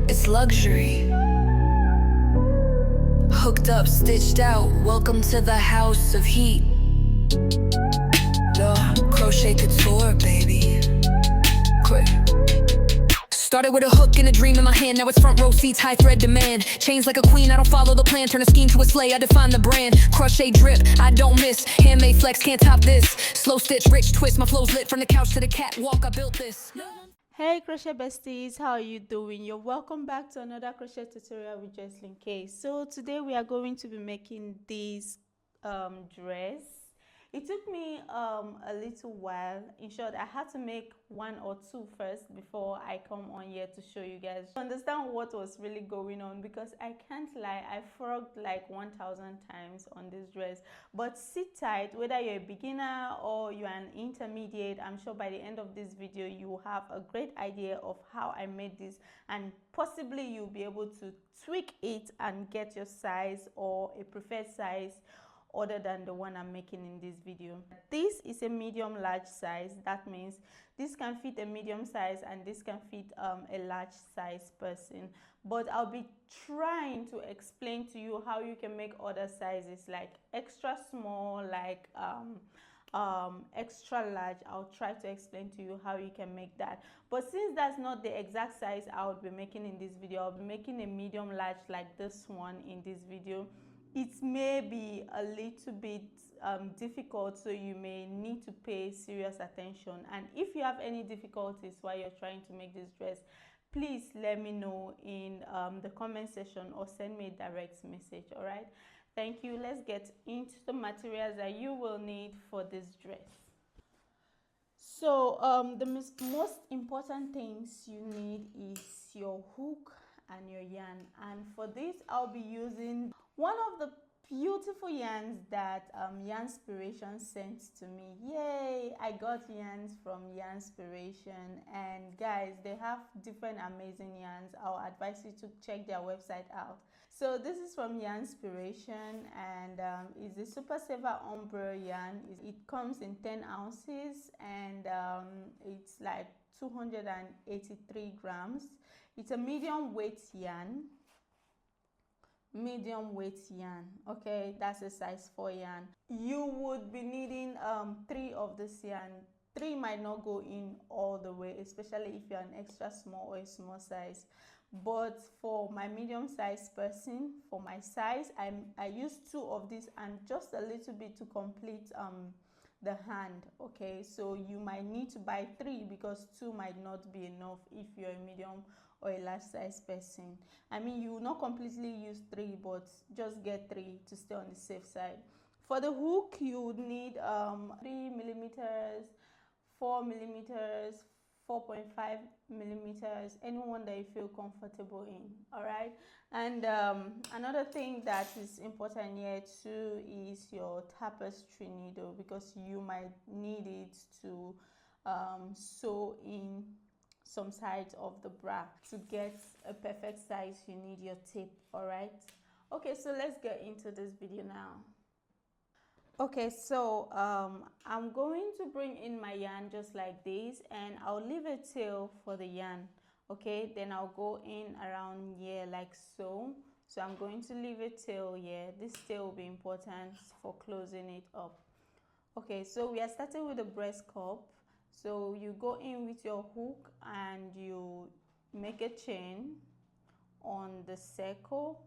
It's luxury. Hooked up, stitched out. Welcome to the house of heat. Crochet couture, baby. Quick. Started with a hook and a dream in my hand. Now it's front row seats, high thread demand. Chains like a queen, I don't follow the plan. Turn a scheme to a sleigh, I define the brand. Crochet drip, I don't miss. Handmade flex, can't top this. Slow stitch, rich twist, my flow's lit. From the couch to the catwalk, I built this. Hey crochet besties, how are you doing? You're welcome back to another crochet tutorial with Joyceline Kay. So today we are going to be making this dress. It took me a little while. In short, I had to make one or two first before I come on here to show you guys. Understand what was really going on, because I can't lie, I frogged like 1,000 times on this dress. But sit tight, whether you're a beginner or you're an intermediate, I'm sure by the end of this video you will have a great idea of how I made this, and possibly you'll be able to tweak it and get your size or a preferred size other than the one I'm making in this video. This is a medium large size. That means this can fit a medium size and this can fit a large size person. But I'll be trying to explain to you how you can make other sizes, like extra small, like extra large. I'll try to explain to you how you can make that. But since that's not the exact size I would be making in this video, I'll be making a medium large like this one in this video. It may be a little bit difficult, so you may need to pay serious attention. And if you have any difficulties while you're trying to make this dress, please let me know in the comment section or send me a direct message. All right, thank you. Let's get into the materials that you will need for this dress. So the most important things you need is your hook and your yarn, and for this I'll be using one of the beautiful yarns that Yarnspiration sent to me. Yay, I got yarns from Yarnspiration, and guys, they have different amazing yarns. I'll advise you to check their website out. So this is from Yarnspiration, and it's a super saver ombre yarn. It comes in 10 ounces and it's like 283 grams. It's a medium weight yarn. Okay, that's a size 4 yarn. You would be needing 3 of this yarn. 3 might not go in all the way, especially if you're an extra small or a small size. But for my medium size person, for my size, I use 2 of this and just a little bit to complete the hand. Okay, so you might need to buy 3 because 2 might not be enough if you're a medium or a large size person. I mean, you will not completely use 3, but just get 3 to stay on the safe side. For the hook, you would need 3 millimeters, 4 millimeters, 4.5 millimeters, anyone that you feel comfortable in. All right, and another thing that is important here too is your tapestry needle, because you might need it to sew in some sides of the bra. To get a perfect size, you need your tape. All right, okay, so let's get into this video now. Okay, so I'm going to bring in my yarn just like this, and I'll leave a tail for the yarn. Okay, then I'll go in around here like so. So I'm going to leave a tail here. This tail will be important for closing it up. Okay, so we are starting with the breast cup. So you go in with your hook and you make a chain on the circle.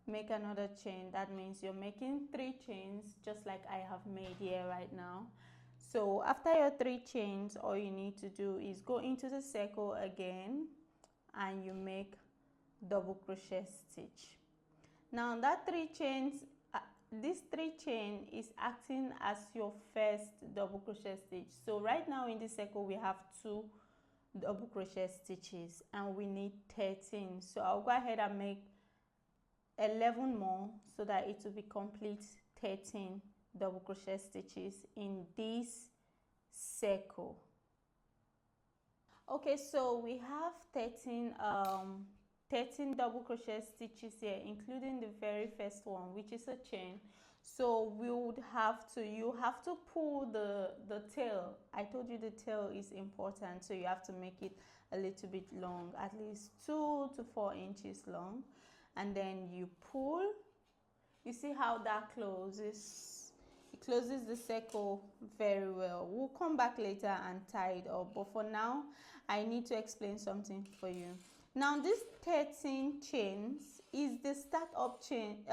Make another chain. That means you're making 3 chains just like I have made here right now. So after your 3 chains, all you need to do is go into the circle again and you make double crochet stitch. Now that 3 chains, this 3 chain is acting as your first double crochet stitch. So right now in this circle we have 2 double crochet stitches and we need 13. So I'll go ahead and make 11 more so that it will be complete 13 double crochet stitches in this circle. Okay, so we have 13 double crochet stitches here, including the very first one, which is a chain. So we would have to, you have to pull the tail. I told you the tail is important, so you have to make it a little bit long, at least 2 to 4 inches long, and then you pull. You see how that closes? It closes the circle very well. We'll come back later and tie it up, but for now I need to explain something for you. Now this 13 chains is the start up chain,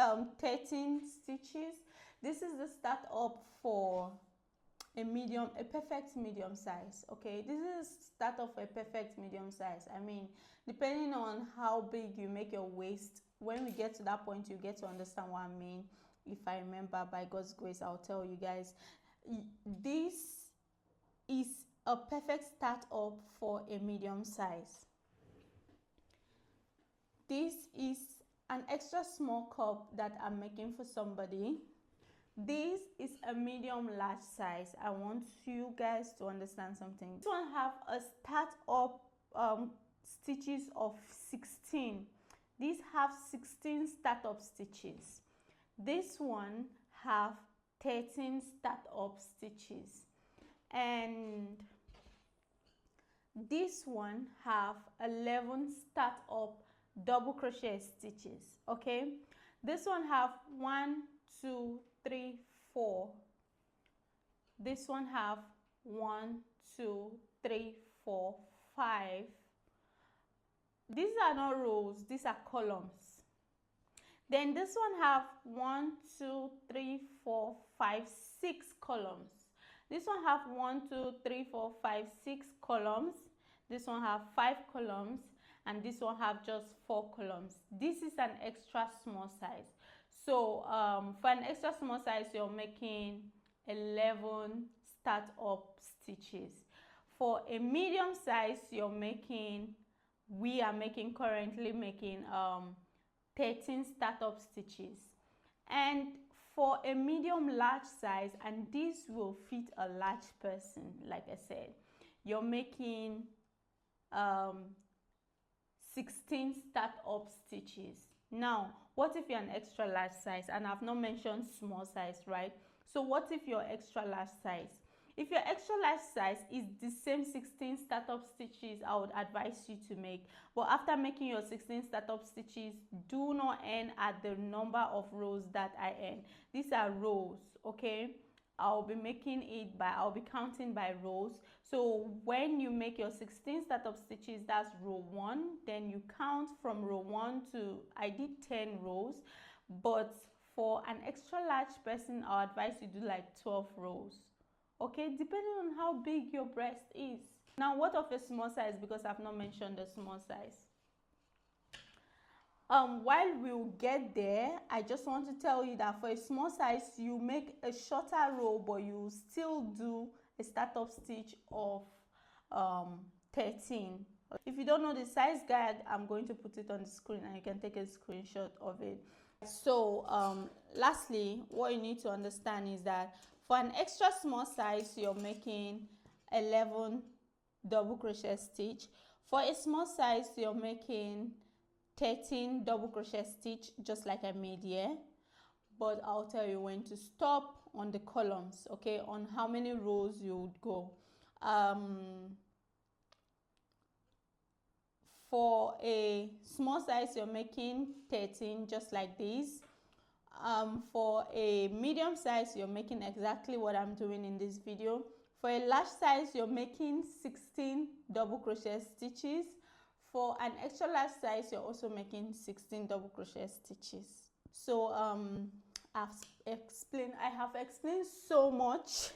13 stitches. This is the start up for a perfect medium size. Okay, this is start of a perfect medium size. I mean, depending on how big you make your waist, when we get to that point, you get to understand what I mean. If I remember, by God's grace, I'll tell you guys. This is a perfect start up for a medium size. This is an extra small cup that I'm making for somebody. This is a medium large size. I want you guys to understand something. This one have a start up stitches of 16. These have 16 start up stitches. This one have 13 start up stitches, and this one have 11 start up double crochet stitches. Okay, this one have 1, 2, 3, 4. This one have 1, 2, 3, 4, 5. These are not rows, these are columns. Then this one have 1, 2, 3, 4, 5, 6 columns. This one have 1, 2, 3, 4, 5, 6 columns. This one have 5 columns, and this one have just 4 columns. This is an extra small size. So for an extra small size, you're making 11 start up stitches. For a medium size, we are currently making 13 start up stitches. And for a medium large size, and this will fit a large person, like I said, you're making 16 start up stitches. Now, what if you're an extra large size? And I've not mentioned small size, right? So what if you're extra large size? If your extra large size is the same 16 start up stitches, I would advise you to make. But after making your 16 start up stitches, do not end at the number of rows that I end. These are rows, okay? I'll be counting by rows. So when you make your 16 start up stitches, that's row 1. Then you count from row 1 to, I did 10 rows. But for an extra large person, I'll advise you do like 12 rows. Okay, depending on how big your breast is. Now, what of a small size? Because I've not mentioned the small size. While we'll get there, I just want to tell you that for a small size, you make a shorter row, but you still do a start up stitch of 13. If you don't know the size guide, I'm going to put it on the screen and you can take a screenshot of it. So lastly, what you need to understand is that for an extra small size, you're making 11 double crochet stitch. For a small size, you're making 13 double crochet stitch, just like I made here. But I'll tell you when to stop on the columns, okay, on how many rows you would go. For a small size, you're making 13, just like this. For a medium size, you're making exactly what I'm doing in this video. For a large size, you're making 16 double crochet stitches. For an extra large size, you're also making 16 double crochet stitches. So I have explained so much.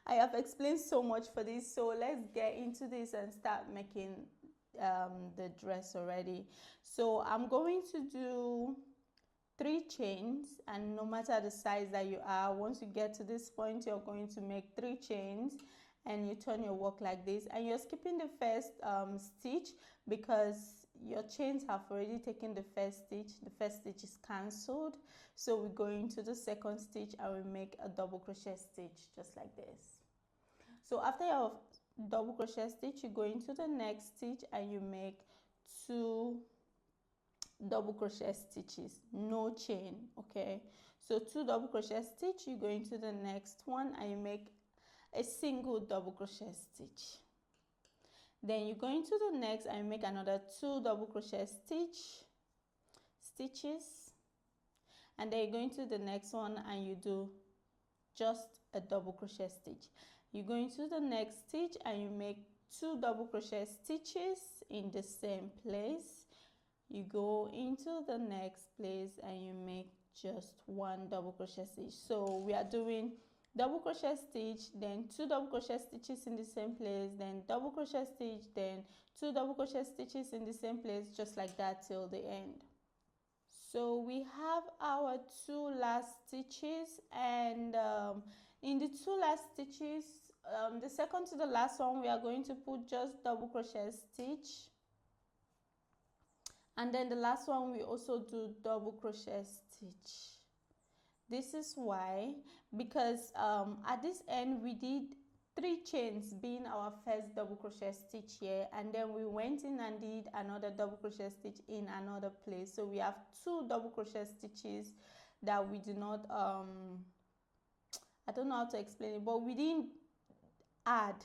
I have explained so much for this. So let's get into this and start making the dress already. So I'm going to do 3 chains, and no matter the size that you are, once you get to this point, you're going to make 3 chains, and you turn your work like this, and you're skipping the first stitch because your chains have already taken the first stitch. The first stitch is cancelled, so we go into the second stitch and we make a double crochet stitch just like this. So after your double crochet stitch, you go into the next stitch and you make 2 double crochet stitches, no chain. Okay, So 2 double crochet stitch, you go into the next one and you make a single double crochet stitch. Then you go into the next and you make another 2 double crochet stitches, and then you go into the next one and you do just a double crochet stitch. You go into the next stitch and you make 2 double crochet stitches in the same place. You go into the next place and you make just 1 double crochet stitch. So we are doing double crochet stitch, then 2 double crochet stitches in the same place, then double crochet stitch, then 2 double crochet stitches in the same place, just like that till the end. So we have our 2 last stitches, and in the 2 last stitches, the second to the last one, we are going to put just double crochet stitch, and then the last one we also do double crochet stitch. This is why, because at this end we did 3 chains being our first double crochet stitch here, and then we went in and did another double crochet stitch in another place. So we have 2 double crochet stitches that we do not I don't know how to explain it, but we didn't add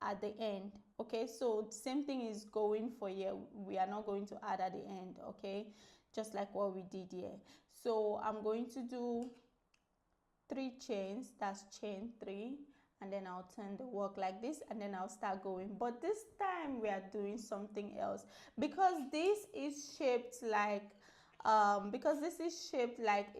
at the end. Okay, so same thing is going for here. We are not going to add at the end, okay, just like what we did here. So I'm going to do 3 chains, that's chain 3, and then I'll turn the work like this, and then I'll start going. But this time we are doing something else, because this is shaped like a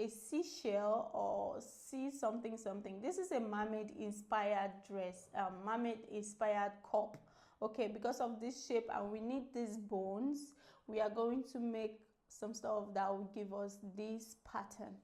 seashell or sea something something. This is a mermaid inspired dress, mermaid inspired cup. Okay, because of this shape and we need these bones, we are going to make some stuff that will give us this pattern.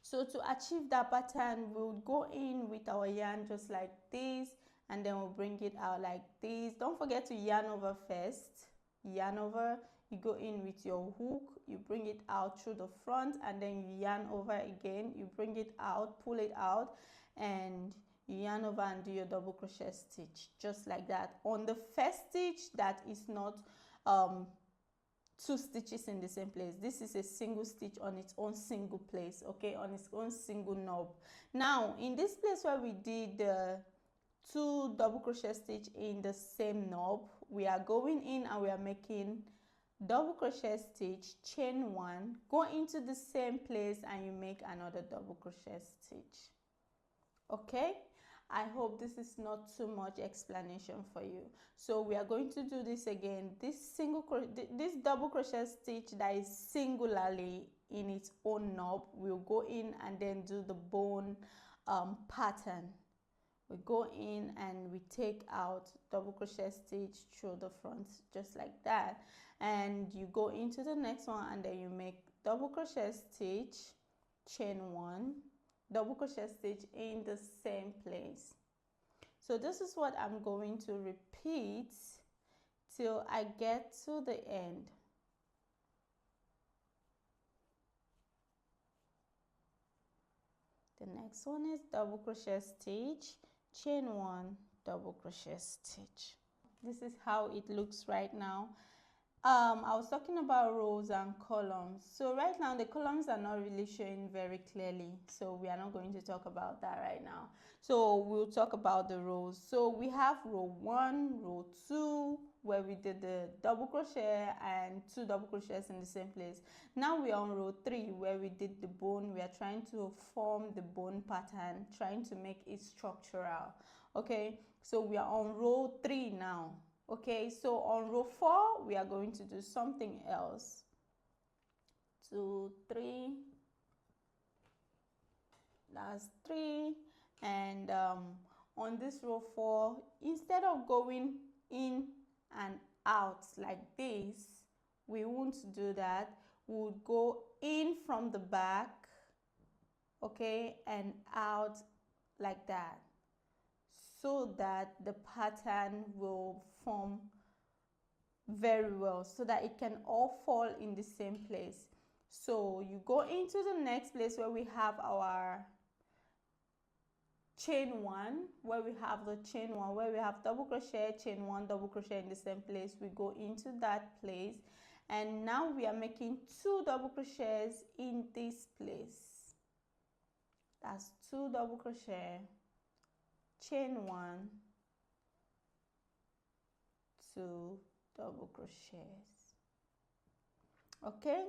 So to achieve that pattern, we'll go in with our yarn just like this, and then we'll bring it out like this. Don't forget to yarn over first. Yarn over, you go in with your hook, you bring it out through the front, and then you yarn over again, you bring it out, pull it out, and you yarn over and do your double crochet stitch just like that. On the first stitch, that is not 2 stitches in the same place. This is a single stitch on its own single place, okay, on its own single knob. Now in this place where we did the 2 double crochet stitch in the same knob, we are going in and we are making double crochet stitch, chain 1, go into the same place and you make another double crochet stitch. Okay, I hope this is not too much explanation for you. So we are going to do this again. This double crochet stitch that is singularly in its own knob, we'll go in and then do the bone pattern. We go in and we take out double crochet stitch through the front just like that, and you go into the next one and then you make double crochet stitch, chain 1, double crochet stitch in the same place. So this is what I'm going to repeat till I get to the end. The next one is double crochet stitch, chain 1, double crochet stitch. This is how it looks right now. I was talking about rows and columns. So right now the columns are not really showing very clearly, so we are not going to talk about that right now. So we'll talk about the rows. So we have row 1, row 2, where we did the double crochet and 2 double crochets in the same place. Now we are on row 3, where we did the bone. We are trying to form the bone pattern, trying to make it structural. Okay, so we are on row 3 now. Okay, so on row 4 we are going to do something else. 2, 3, that's 3, and on this row 4, instead of going in and out like this, we won't do that. We'll go in from the back, okay, and out like that, so that the pattern will form very well, so that it can all fall in the same place. So you go into the next place where we have our chain 1, where we have the chain 1, where we have double crochet, chain 1, double crochet in the same place. We go into that place And now we are making 2 double crochets in this place. That's 2 double crochet, chain 1, 2 double crochets. Okay,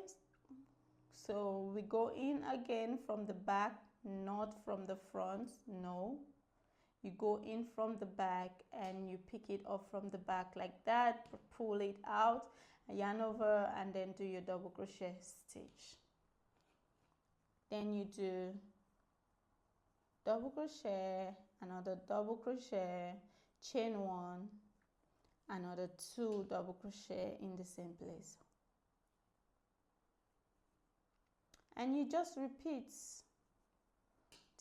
so we go in again from the back, not from the front. No, you go in from the back and you pick it up from the back like that, pull it out, yarn over, and then do your double crochet stitch. Then you do double crochet, another double crochet, chain 1, another 2 double crochet in the same place, and you just repeat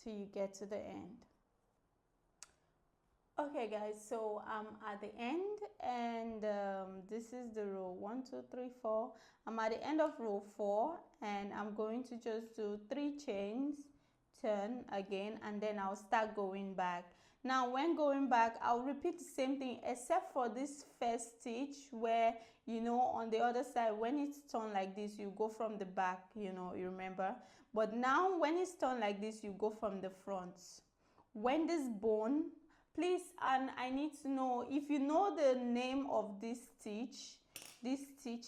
till you get to the end. Okay guys, so I'm at the end, and this is the row 1 2 3 4. I'm at the end of row 4, and I'm going to just do 3 chains, turn again, and then I'll start going back. Now when going back, I'll repeat the same thing except for this first stitch where, you know, on the other side when it's turned like this, you go from the back, you know, you remember. But now when it's turned like this, you go from the front. When this bone, please, and I need to know if you know the name of this stitch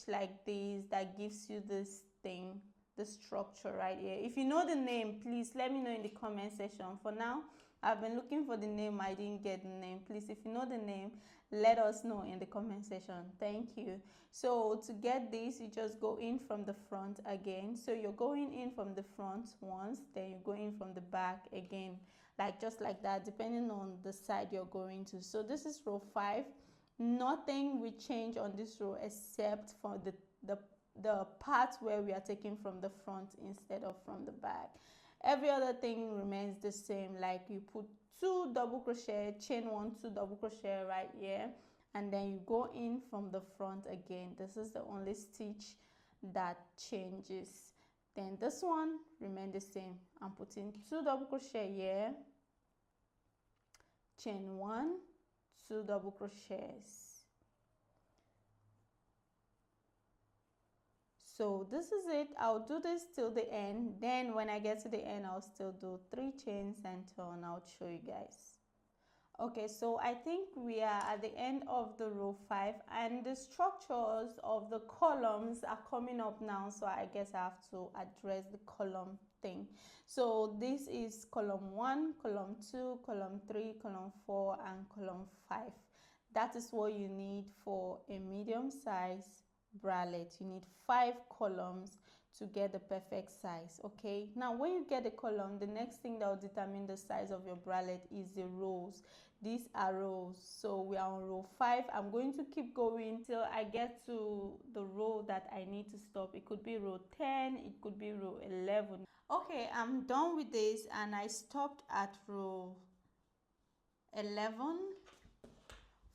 like this that gives you this thing, the structure right here. If you know the name, please let me know in the comment section. For now, I've been looking for the name, I didn't get the name. Please, if you know the name, let us know in the comment section. Thank you. So to get this, you just go in from the front again. So you're going in from the front once, then you go in from the back again, like just like that, depending on the side you're going to. So this is row 5. Nothing will change on this row except for the part where we are taking from the front instead of from the back. Every other thing remains the same, like you put 2 double crochet, chain 1, 2 double crochet right here, and then you go in from the front again. This is the only stitch that changes. Then this one remains the same. I'm putting 2 double crochet here, chain 1, 2 double crochets. So this is it. I'll do this till the end. Then when I get to the end, I'll still do 3 chains and turn. I'll show you guys. Okay, so I think we are at the end of the row 5, and the structures of the columns are coming up now, so I guess I have to address the column thing. So this is column 1, column 2, column 3, column 4, and column 5. That is what you need for a medium size bralette. You need 5 columns to get the perfect size. Okay, now when you get the column, the next thing that will determine the size of your bralette is the rows. These are rows, so we are on row 5. I'm going to keep going till I get to the row that I need to stop. It could be row 10, it could be row 11. Okay, I'm done with this, and I stopped at row 11.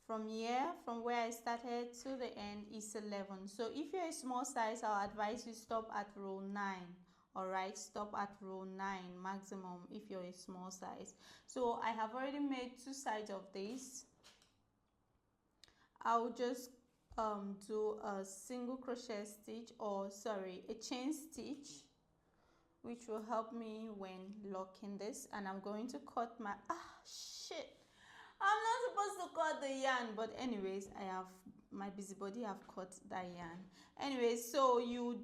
From here, from where I started to the end is 11. So if you're a small size, I'll advise you stop at row 9. All right, stop at row 9 maximum if you're a small size. So I have already made 2 sides of this. I'll just do a single crochet stitch, or sorry, a chain stitch, which will help me when locking this. And I'm going to cut my shit, I'm not supposed to cut the yarn, but anyways, I have my busybody have cut that yarn. Anyways, so you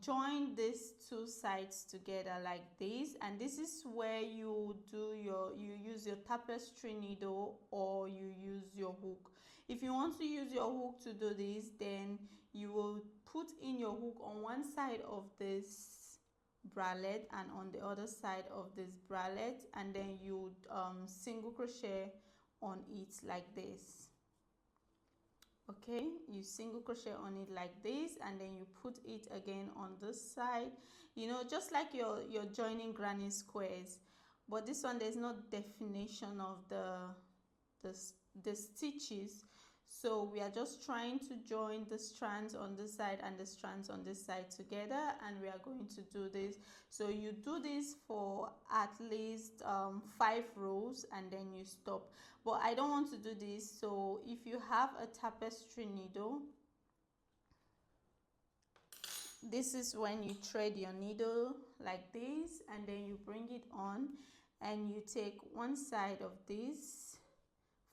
join these 2 sides together like this, and this is where you use your tapestry needle or you use your hook. If you want to use your hook to do this, then you will put in your hook on one side of this bralette and on the other side of this bralette, and then you single crochet on it like this. Okay, you single crochet on it like this, and then you put it again on this side, you know, just like you're joining granny squares. But this one, there's no definition of the stitches, so we are just trying to join the strands on this side and the strands on this side together, and we are going to do this. So you do this for at least 5 rows, and then you stop. But I don't want to do this, so if you have a tapestry needle, this is when you thread your needle like this, and then you bring it on and you take one side of this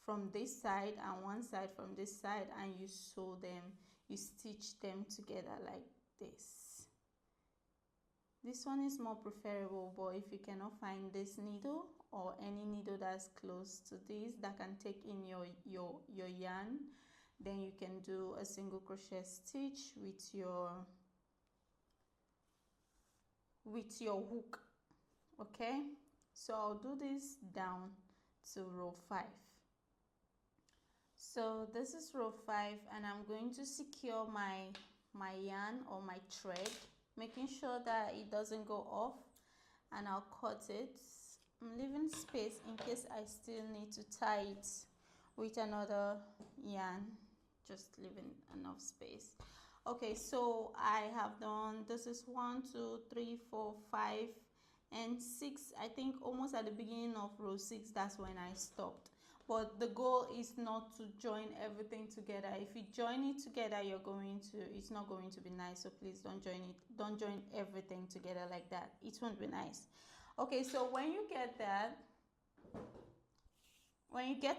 from this side and one side from this side, and you sew them, you stitch them together like this. This one is more preferable, but if you cannot find this needle or any needle that's close to this that can take in your yarn, then you can do a single crochet stitch with your hook. Okay, so I'll do this down to row 5. So this is row 5, and I'm going to secure my yarn or my thread, making sure that it doesn't go off, and I'll cut it. I'm leaving space in case I still need to tie it with another yarn, just leaving enough space. Okay, so I have done, this is 1 2 3 4 5 and 6. I think almost at the beginning of row 6, that's when I stopped. But the goal is not to join everything together. If you join it together, it's not going to be nice. So please don't join everything together like that. It won't be nice. Okay, so when you get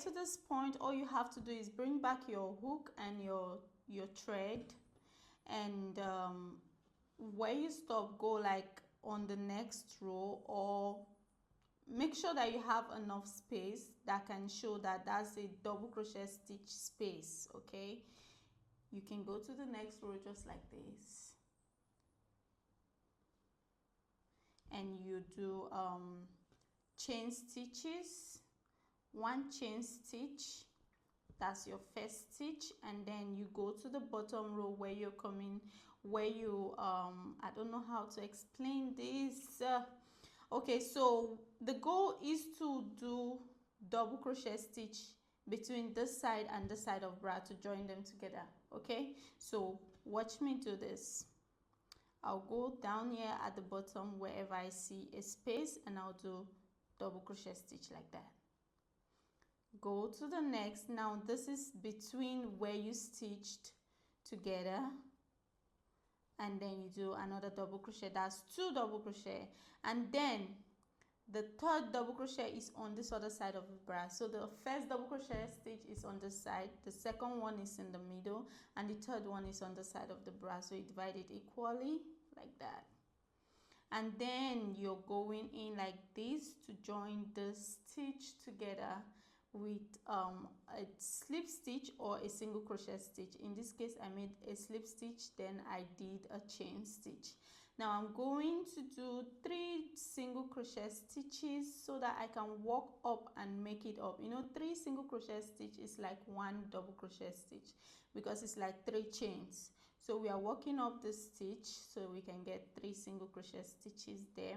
to this point, all you have to do is bring back your hook and your thread, and where you stop, go like on the next row, or make sure that you have enough space that can show that that's a double crochet stitch space. Okay, you can go to the next row just like this, and you do chain stitches, 1 chain stitch, that's your first stitch, and then you go to the bottom row where you're coming, where you I don't know how to explain this. Okay, so the goal is to do double crochet stitch between this side and this side of bra to join them together. Okay, so watch me do this. I'll go down here at the bottom wherever I see a space, and I'll do double crochet stitch like that. Go to the next. Now this is between where you stitched together, and then you do another double crochet. That's 2 double crochet, and then the third double crochet is on this other side of the bra. So the first double crochet stitch is on this side, the second one is in the middle, and the third one is on the side of the bra. So you divide it equally like that, and then you're going in like this to join the stitch together with a slip stitch or a single crochet stitch. In this case I made a slip stitch, then I did a chain stitch. Now I'm going to do 3 single crochet stitches so that I can walk up and make it up. You know, 3 single crochet stitch is like 1 double crochet stitch because it's like 3 chains. So we are working up the stitch so we can get 3 single crochet stitches there,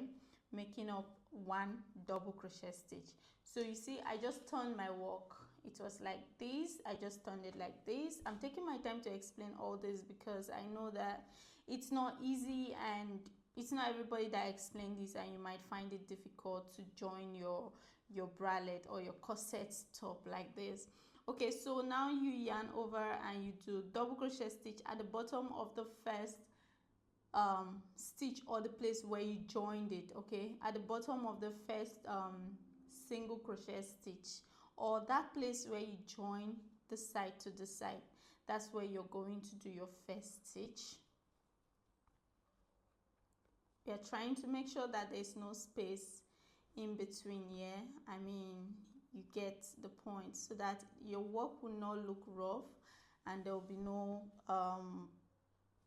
making up 1 double crochet stitch. So you see, I just turned my work. It was like this. I just turned it like this. I'm taking my time to explain all this because I know that it's not easy, and it's not everybody that explains this, and you might find it difficult to join your bralette or your corset top like this. Okay, so now you yarn over and you do double crochet stitch at the bottom of the first stitch, or the place where you joined it. Okay, at the bottom of the first single crochet stitch, or that place where you join the side to the side, that's where you're going to do your first stitch. You're trying to make sure that there's no space in between here. I mean, you get the point, so that your work will not look rough, and there will be no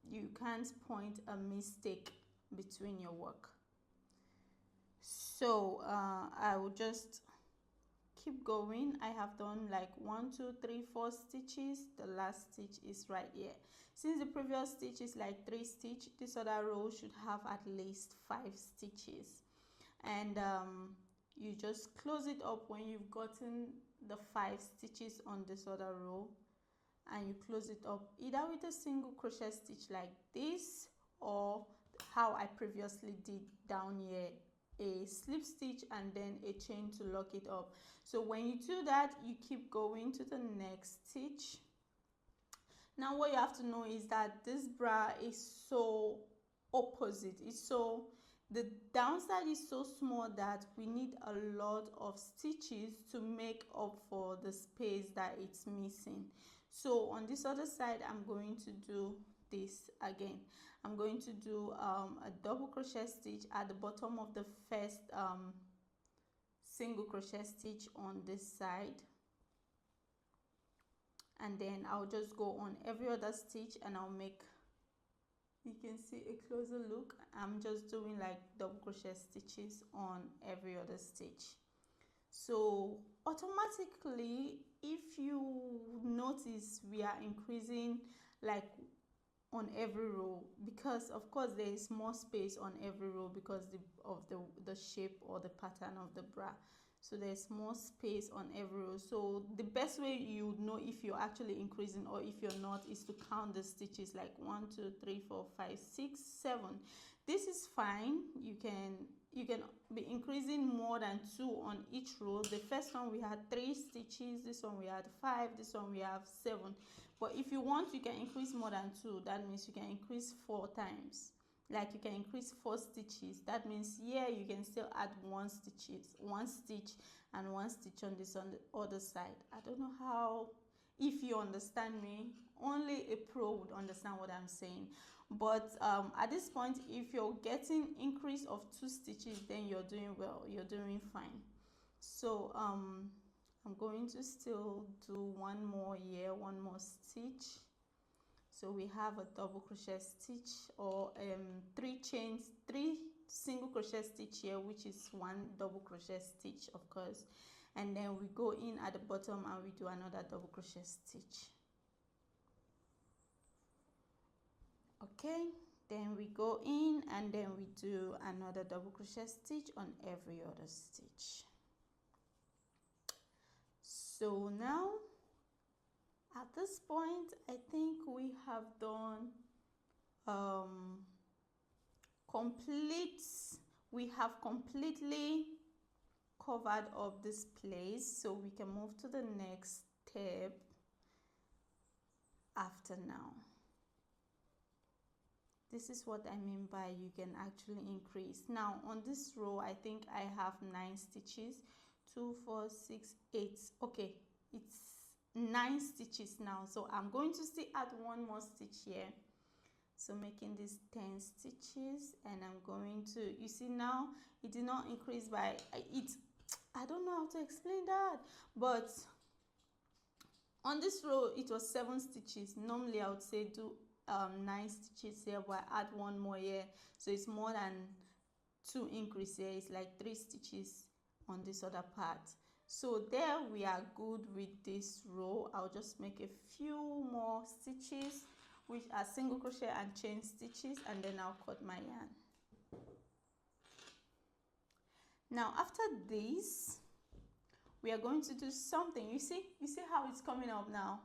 you can't point a mistake between your work. So I will just keep going. I have done like 1 2 3 4 stitches. The last stitch is right here. Since the previous stitch is like 3 stitches, this other row should have at least 5 stitches, and you just close it up when you've gotten the 5 stitches on this other row, and you close it up either with a single crochet stitch like this, or how I previously did down here, a slip stitch and then a chain to lock it up. So when you do that, you keep going to the next stitch. Now what you have to know is that this bra is so opposite. It's so, the downside is so small that we need a lot of stitches to make up for the space that it's missing. So on this other side, I'm going to do this again. I'm going to do a double crochet stitch at the bottom of the first single crochet stitch on this side, and then I'll just go on every other stitch and I'll make, you can see a closer look, I'm just doing like double crochet stitches on every other stitch. So automatically, if you notice, we are increasing like on every row, because of course there is more space on every row because of the shape or the pattern of the bra. So there's more space on every row. So the best way you know if you're actually increasing or if you're not is to count the stitches, like 1 2 3 4 5 6 7. This is fine. You can be increasing more than 2 on each row. The first one we had 3 stitches, this one we had 5, this one we have 7. But if you want, you can increase more than 2. That means you can increase 4 times. Like you can increase 4 stitches. That means here you can still add 1 stitch and 1 stitch on this, on the other side. I don't know how, if you understand me, only a pro would understand what I'm saying. But at this point, if you're getting increase of 2 stitches, then you're doing well, you're doing fine. So I'm going to still do one more here, one more stitch. So we have a double crochet stitch, or 3 single crochet stitch here, which is 1 double crochet stitch, of course, and then we go in at the bottom and we do another double crochet stitch. Okay, then we go in and then we do another double crochet stitch on every other stitch. So now at this point, I think we have done we have completely covered up this place, so we can move to the next step after now. This is what I mean by you can actually increase. Now on this row, I think I have 9 stitches, 2 4 6 8. Okay, it's 9 stitches now, so I'm going to still add 1 more stitch here, so making this 10 stitches, and I'm going to, you see now it did not increase by it, I don't know how to explain that, but on this row it was 7 stitches. Normally I would say do 9 stitches here, but I add 1 more here, so it's more than 2 increase here. It's like 3 stitches on this other part. So there we are good with this row. I'll just make a few more stitches, which are single crochet and chain stitches, and then I'll cut my yarn. Now after this, we are going to do something. You see how it's coming up now.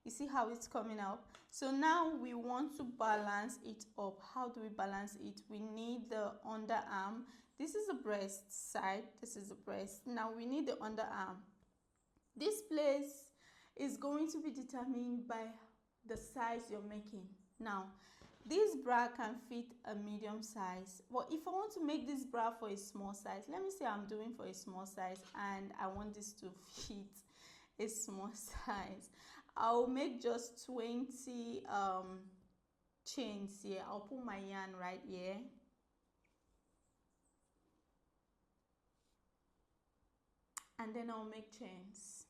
You see how it's coming up. So now we want to balance it up. How do we balance it? We need the underarm. This is the breast side, this is the breast. Now we need the underarm. This place is going to be determined by the size you're making. Now this bra can fit a medium size, but if I want to make this bra for a small size, let me say I'm doing for a small size and I want this to fit a small size, I'll make just 20 chains here. I'll put my yarn right here. And then I'll make chains.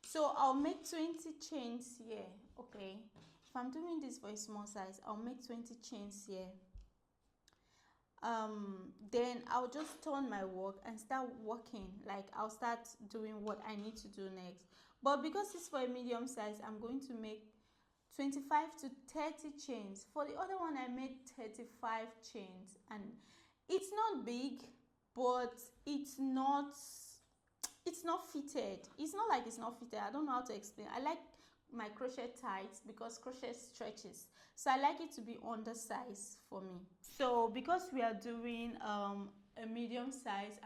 So I'll make 20 chains here. Okay, if I'm doing this for a small size, I'll make 20 chains here. Then I'll just turn my work and start working. Like I'll start doing what I need to do next. But because it's for a medium size, I'm going to make 25 to 30 chains. For the other one, I made 35 chains, and it's not big, but it's not fitted. It's not like it's not fitted. I don't know how to explain. I like my crochet tights because crochet stretches, so I like it to be undersized for me. So because we are doing a medium size,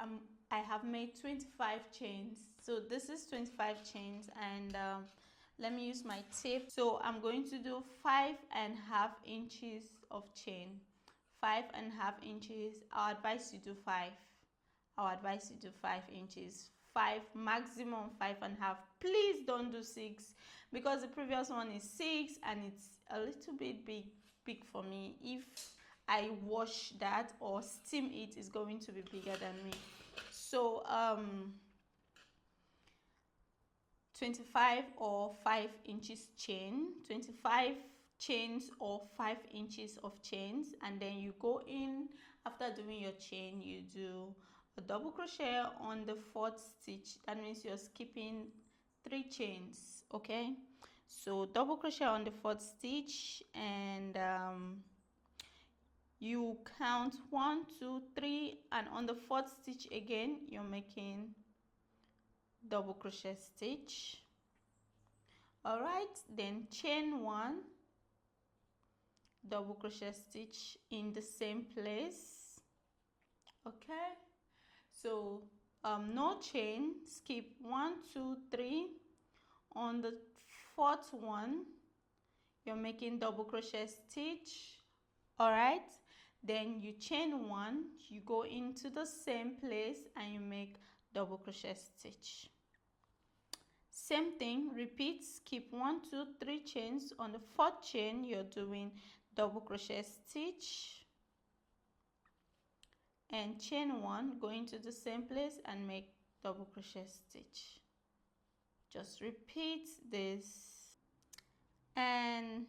I have made 25 chains. So this is 25 chains, and let me use my tape. So I'm going to do 5.5 inches of chain. 5.5 inches. I'll advise you do 5. I'll advise you do 5 inches. 5, maximum 5.5. Please don't do 6, because the previous one is 6 and it's a little bit big for me. If I wash that or steam it, is going to be bigger than me. So 25 or 5 inches chain, 25 chains or 5 inches of chains, and then you go in. After doing your chain, you do a double crochet on the 4th stitch. That means you're skipping 3 chains. Okay, so double crochet on the 4th stitch, and you count 1, 2, 3, and on the 4th stitch again you're making double crochet stitch. All right, then chain 1, double crochet stitch in the same place. Okay, so no chain, skip 1, 2, 3. On the 4th one you're making double crochet stitch. All right, then you chain 1, you go into the same place and you make double crochet stitch. Same thing, repeat, skip 1, 2, 3 chains. On the 4th chain you're doing double crochet stitch and chain 1, go into the same place and make double crochet stitch. Just repeat this. And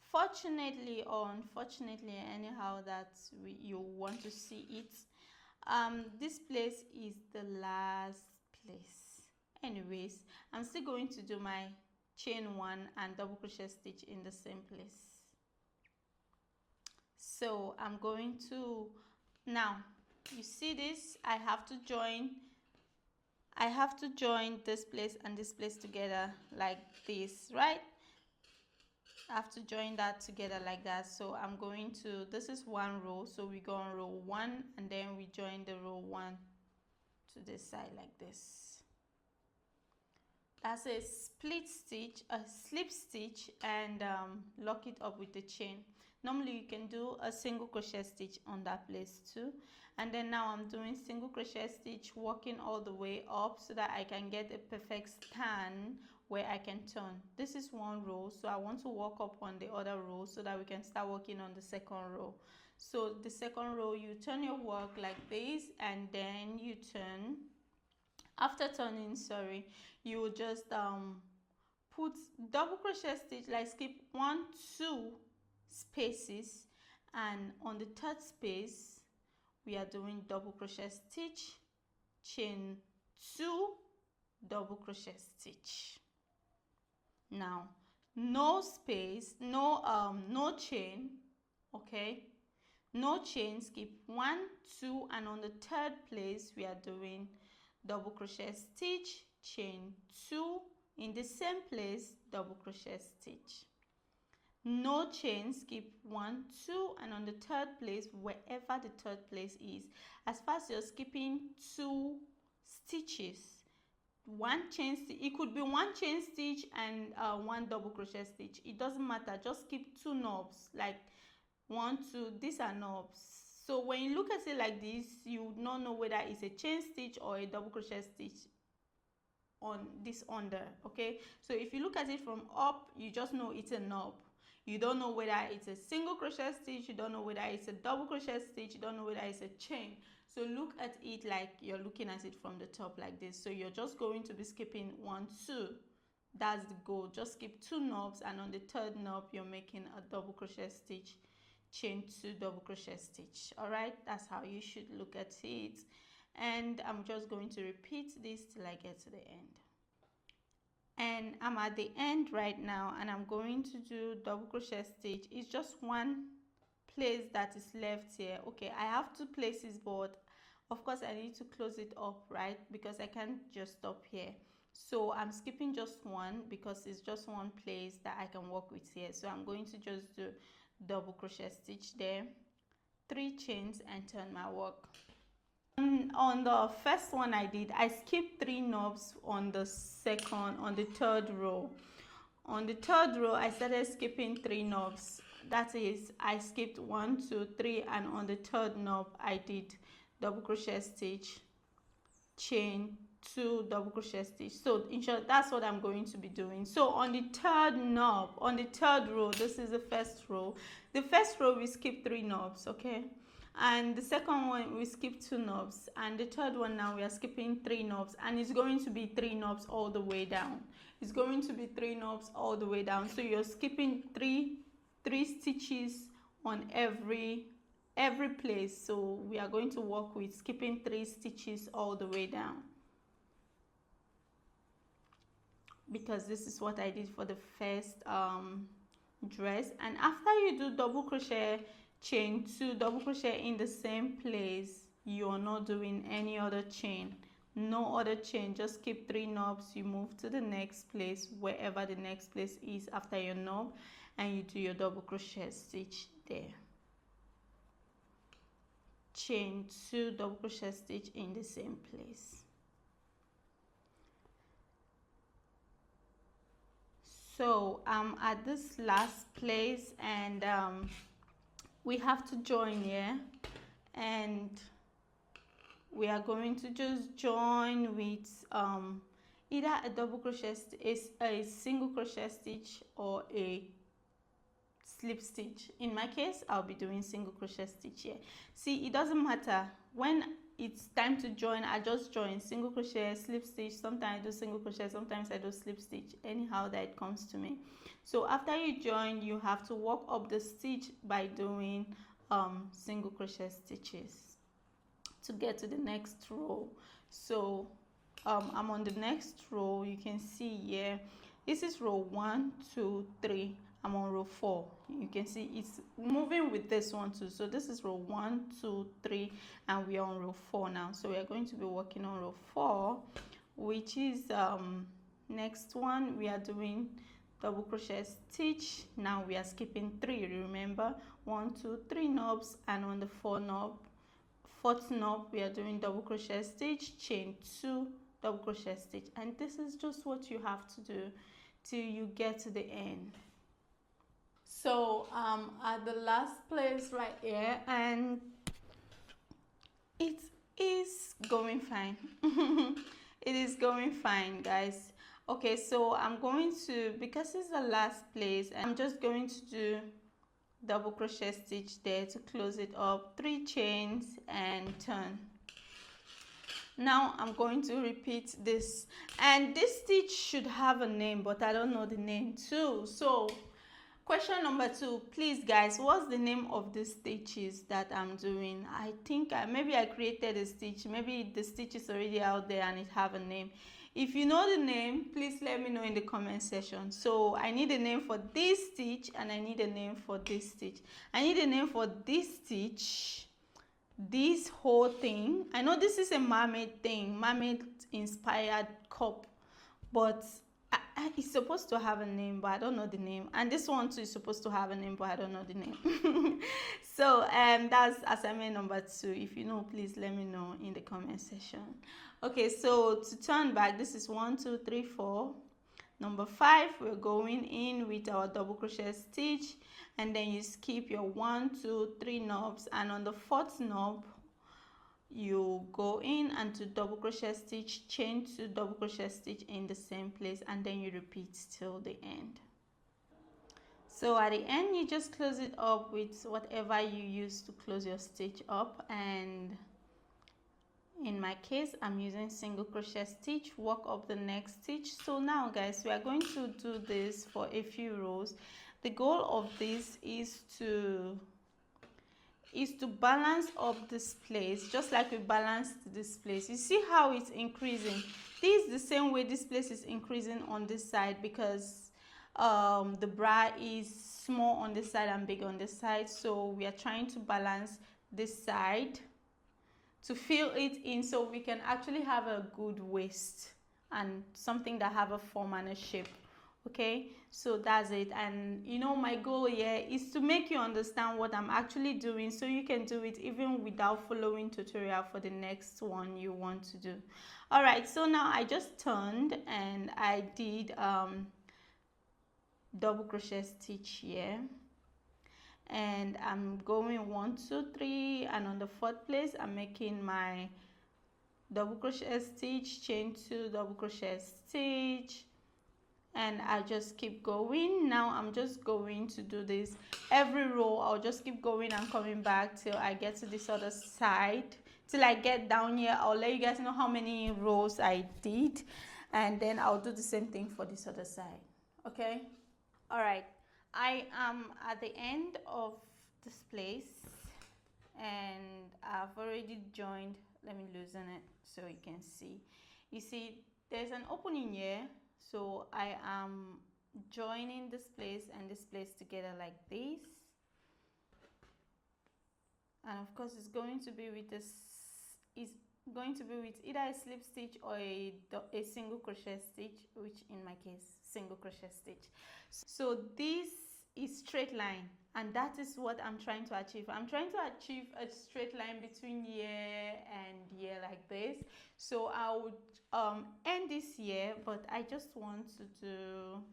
fortunately or unfortunately, anyhow that you want to see it, this place is the last place. Anyways, I'm still going to do my chain 1 and double crochet stitch in the same place. So I'm going to, now you see this, I have to join this place and this place together like this, right? I have to join that together like that. So I'm going to, this is one row, so we go on row 1 and then we join the row 1 to this side like this. That's a split stitch, a slip stitch, and lock it up with the chain. Normally you can do a single crochet stitch on that place too. And then now I'm doing single crochet stitch, working all the way up so that I can get a perfect stand where I can turn. This is one row, so I want to work up on the other row so that we can start working on the second row. So the second row, you turn your work like this, and then you turn. After turning, sorry, you will just put double crochet stitch, like skip 1, 2 spaces, and on the 3rd space we are doing double crochet stitch, chain 2, double crochet stitch. Now no space, no chain. Okay, no chain, skip 1, 2, and on the 3rd place we are doing double crochet stitch, chain 2, in the same place double crochet stitch. No chain, skip 1, 2, and on the 3rd place, wherever the 3rd place is, as far as you're skipping 2 stitches, one chain stitch, it could be 1 chain stitch and 1 double crochet stitch, it doesn't matter, just skip 2 knobs, like 1, 2, these are knobs. So when you look at it like this, you would not know whether it's a chain stitch or a double crochet stitch on this under. Okay, so if you look at it from up, you just know it's a knob. You don't know whether it's a single crochet stitch, you don't know whether it's a double crochet stitch, you don't know whether it's a chain. So look at it like you're looking at it from the top like this. So you're just going to be skipping 1, 2. That's the goal. Just skip 2 knobs, and on the 3rd knob you're making a double crochet stitch, chain 2, double crochet stitch. All right, that's how you should look at it. And I'm just going to repeat this till I get to the end. And I'm at the end right now, and I'm going to do double crochet stitch. It's just one place that is left here. Okay, I have 2 places, but of course I need to close it up, right? Because I can't just stop here. So I'm skipping just one because it's just one place that I can work with here. So I'm going to just do double crochet stitch there, 3 chains, and turn my work. On the first one I did, I skipped 3 knobs on the third row. On the third row, I started skipping 3 knobs. That is, I skipped 1, 2, 3, and on the third knob, I did double crochet stitch, chain, 2 double crochet stitch. So in short, that's what I'm going to be doing. So on the third knob, on the third row, this is the first row. The first row we skip 3 knobs, okay? And the second one we skip 2 knobs, and the third one now we are skipping 3 knobs, and it's going to be 3 knobs all the way down. It's going to be 3 knobs all the way down. So you're skipping three stitches on every place. So we are going to work with skipping 3 stitches all the way down, because this is what I did for the first dress. And after you do double crochet, chain 2, double crochet in the same place, you're not doing any other chain, no other chain. Just keep 3 knobs, you move to the next place, wherever the next place is after your knob, and you do your double crochet stitch there. Chain 2, double crochet stitch in the same place. So I'm at this last place, and we have to join here, and we are going to just join with either a double crochet a single crochet stitch or a slip stitch. In my case, I'll be doing single crochet stitch here. See, it doesn't matter when it's time to join. I just join single crochet, slip stitch. Sometimes I do single crochet, sometimes I do slip stitch, anyhow that it comes to me. So after you join, you have to work up the stitch by doing single crochet stitches to get to the next row. So I'm on the next row. You can see here, this is row 1, 2, 3. I'm on row 4. You can see it's moving with this one too. So this is row 1, 2, 3, and we are on row 4 now. So we are going to be working on row 4, which is next one. We are doing double crochet stitch. Now we are skipping 3. Remember, 1, 2, 3 knobs, and on the fourth knob we are doing double crochet stitch, chain 2, double crochet stitch, and this is just what you have to do till you get to the end. So at the last place right here, and it is going fine. It is going fine, guys. Okay, so I'm going to, because it's the last place, I'm just going to do double crochet stitch there to close it up, 3 chains and turn. Now I'm going to repeat this, and this stitch should have a name, but I don't know the name too. So question number 2, please guys, what's the name of the stitches that I'm doing? I think maybe I created a stitch, maybe the stitch is already out there and it have a name. If you know the name, please let me know in the comment section. So I need a name for this stitch, and I need a name for this stitch. I need a name for this stitch, this whole thing. I know this is a mermaid thing, mermaid inspired cup, but it's supposed to have a name, but I don't know the name. And this one too is supposed to have a name, but I don't know the name. So that's assignment number 2. If you know, please let me know in the comment section. Okay, so to turn back, this is 1, 2, 3, 4. Number 5, we're going in with our double crochet stitch, and then you skip your 1, 2, 3 knobs, and on the 4th knob you go in and do double crochet stitch, chain 2, double crochet stitch in the same place, and then you repeat till the end. So at the end, you just close it up with whatever you use to close your stitch up, and in my case I'm using single crochet stitch, work up the next stitch. So now guys, we are going to do this for a few rows. The goal of this is to balance up this place, just like we balanced this place. You see how it's increasing? This is the same way this place is increasing on this side, because the bra is small on this side and big on this side. So we are trying to balance this side to fill it in, so we can actually have a good waist and something that have a form and a shape Okay, so that's it. And you know, my goal here is to make you understand what I'm actually doing, so you can do it even without following tutorial for the next one you want to do. All right, so now I just turned and I did double crochet stitch here, and I'm going 1 2 3, and on the 4th place I'm making my double crochet stitch, chain 2, double crochet stitch, and I just keep going. Now I'm just going to do this every row. I'll just keep going and coming back till I get to this other side, till I get down here. I'll let you guys know how many rows I did, and then I'll do the same thing for this other side. Okay, all right, I am at the end of this place and I've already joined. Let me loosen it so you can see. You see there's an opening here, so I am joining this place and this place together like this, and of course it's going to be with this, is going to be with either a slip stitch or a single crochet stitch, which in my case single crochet stitch. So this is straight line, and that is what I'm trying to achieve. I'm trying to achieve a straight line between here and here like this. So I would end this here, but I just want to do,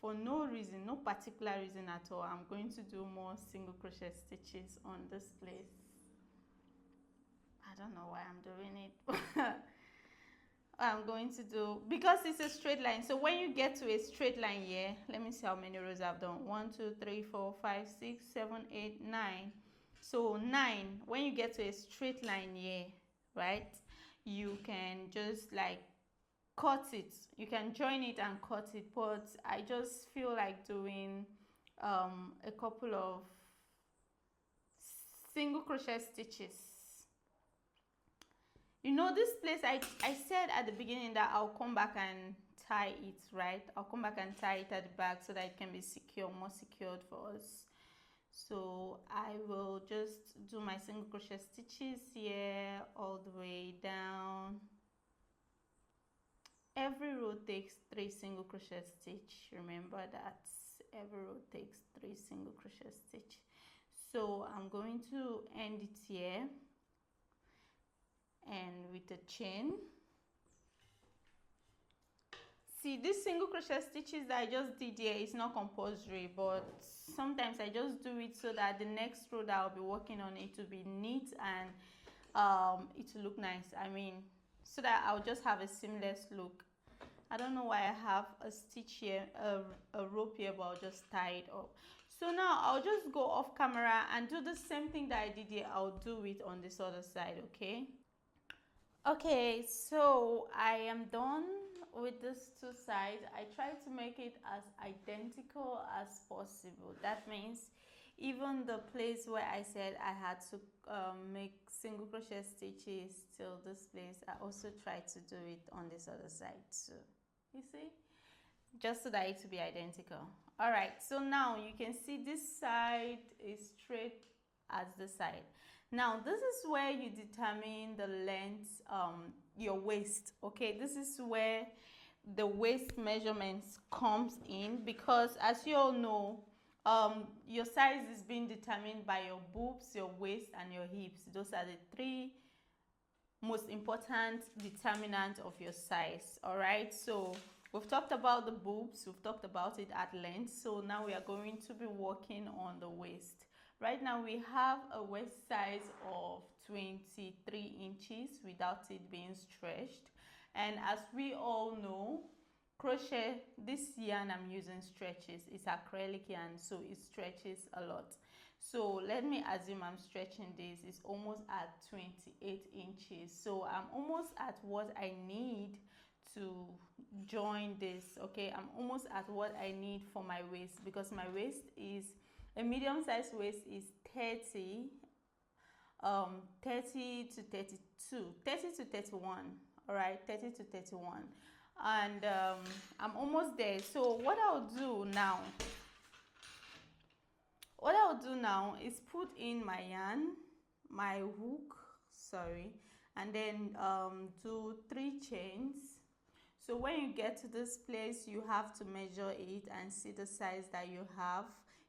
for no reason, no particular reason at all, I'm going to do more single crochet stitches on this place. I don't know why I'm doing it. I'm going to do, because it's a straight line, so when you get to a straight line here, let me see how many rows I've done. 1 2 3 4 5 6 7 8 9. So 9, when you get to a straight line here, right, you can just like cut it, you can join it and cut it, but I just feel like doing a couple of single crochet stitches. You know, this place, I said at the beginning that I'll come back and tie it, right? I'll come back and tie it at the back so that it can be secure, more secured for us. So I will just do my single crochet stitches here all the way down. Every row takes 3 single crochet stitch. Remember that every row takes 3 single crochet stitch. So I'm going to end it here, and with a chain. See, this single crochet stitches that I just did here is not compulsory, but sometimes I just do it so that the next row that I'll be working on, it will be neat and it will look nice. I mean, so that I'll just have a seamless look. I don't know why I have a stitch here, a rope here, but I'll just tie it up. So now I'll just go off camera and do the same thing that I did here. I'll do it on this other side, okay? Okay, so I am done with these 2 sides. I try to make it as identical as possible. That means even the place where I said I had to make single crochet stitches till this place, I also try to do it on this other side too. You see? Just so that it will be identical. All right, so now you can see this side is straight as this side. Now this is where you determine the length, your waist. Okay, this is where the waist measurements comes in, because as you all know, your size is being determined by your boobs, your waist, and your hips. Those are the 3 most important determinants of your size. All right, so we've talked about the boobs, we've talked about it at length. So now we are going to be working on the waist. Right now we have a waist size of 23 inches without it being stretched. And as we all know, crochet, this yarn I'm using stretches. It's acrylic yarn, so it stretches a lot. So let me assume I'm stretching this. It's almost at 28 inches. So I'm almost at what I need to join this. Okay, I'm almost at what I need for my waist, because my waist is a medium-sized waist is 30 to 32, 30 to 31. All right, 30 to 31, and I'm almost there. So what I'll do now is put in my yarn, my hook, sorry, and then do 3 chains. So when you get to this place, you have to measure it and see the size that you have.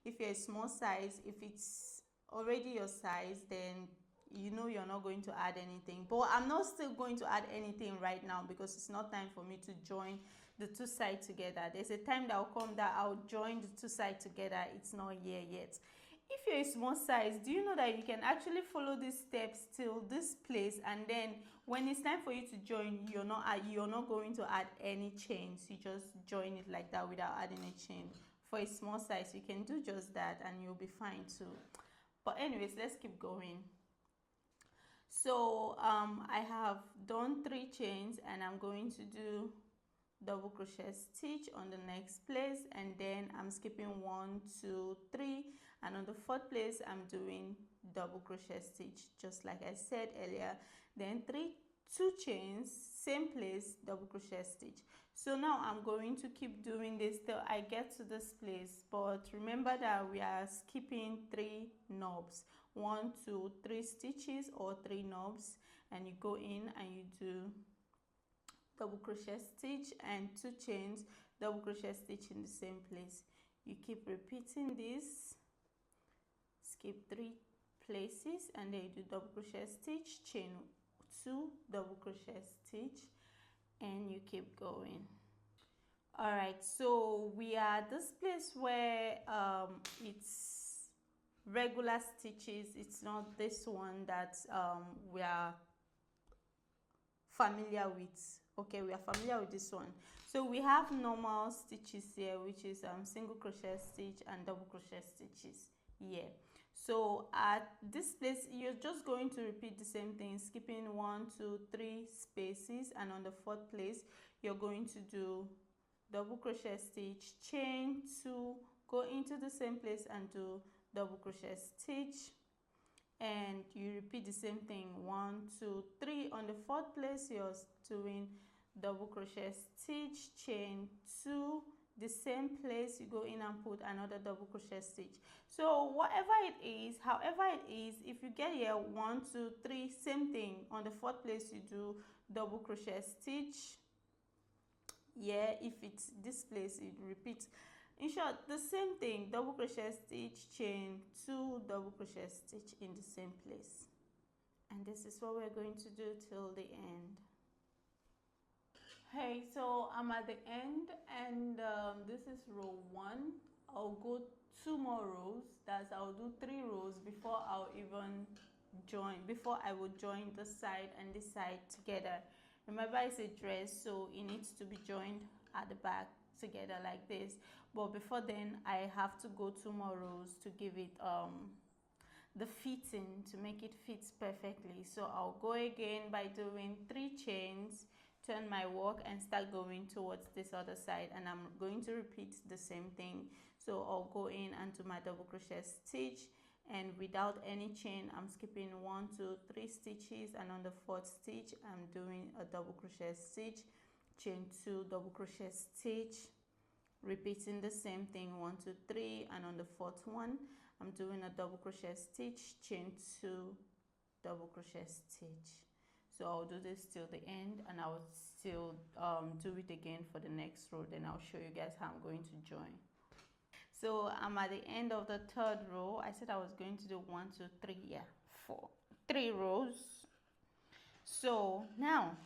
If you're a small size, if it's already your size, then you know you're not going to add anything. But I'm not still going to add anything right now because it's not time for me to join the two sides together. There's a time that will come that I'll join the two sides together. It's not here yet. If you're a small size, do you know that you can actually follow these steps till this place, and then when it's time for you to join, you're not going to add any chains. You just join it like that without adding a chain. For a small size, you can do just that and you'll be fine too. But anyways, let's keep going. So I have done 3 chains and I'm going to do double crochet stitch on the next place, and then I'm skipping 1, 2, 3, and on the 4th place I'm doing double crochet stitch just like I said earlier. Then 2 chains, same place, double crochet stitch. So now I'm going to keep doing this till I get to this place, but remember that we are skipping 3 knobs, 1, 2, 3 stitches or 3 knobs, and you go in and you do double crochet stitch and 2 chains, double crochet stitch in the same place. You keep repeating this, skip 3 places, and then you do double crochet stitch, chain 2, double crochet stitch, and you keep going. All right, so we are at this place where it's regular stitches. It's not this one that we are familiar with. Okay, we are familiar with this one. So we have normal stitches here, which is single crochet stitch and double crochet stitches here. So at this place, you're just going to repeat the same thing, skipping 1, 2, 3 spaces, and on the 4th place you're going to do double crochet stitch, chain 2, go into the same place and do double crochet stitch, and you repeat the same thing, 1, 2, 3. On the 4th place you're doing double crochet stitch, chain 2, the same place you go in and put another double crochet stitch. So whatever it is, however it is, if you get here 1, 2, 3, same thing. On the 4th place you do double crochet stitch. Yeah, if it's this place you repeat. In short, the same thing, double crochet stitch, chain 2, double crochet stitch in the same place. And this is what we're going to do till the end. Hey, so I'm at the end, and this is row 1. I'll go 2 more rows. That's, I'll do 3 rows before I will join this side and this side together. Remember, it's a dress, so it needs to be joined at the back together like this. But before then, I have to go 2 more rows to give it the fitting, to make it fit perfectly. So I'll go again by doing 3 chains, turn my work and start going towards this other side, and I'm going to repeat the same thing. So I'll go in and do my double crochet stitch, and without any chain I'm skipping 1, 2, 3 stitches, and on the 4th stitch I'm doing a double crochet stitch, chain 2, double crochet stitch, repeating the same thing, 1, 2, 3, and on the 4th one I'm doing a double crochet stitch, chain 2, double crochet stitch. So I'll do this till the end, and I'll still do it again for the next row. Then I'll show you guys how I'm going to join. So I'm at the end of the 3rd row. I said I was going to do 1, 2, 3, yeah, 4, 3 rows. So now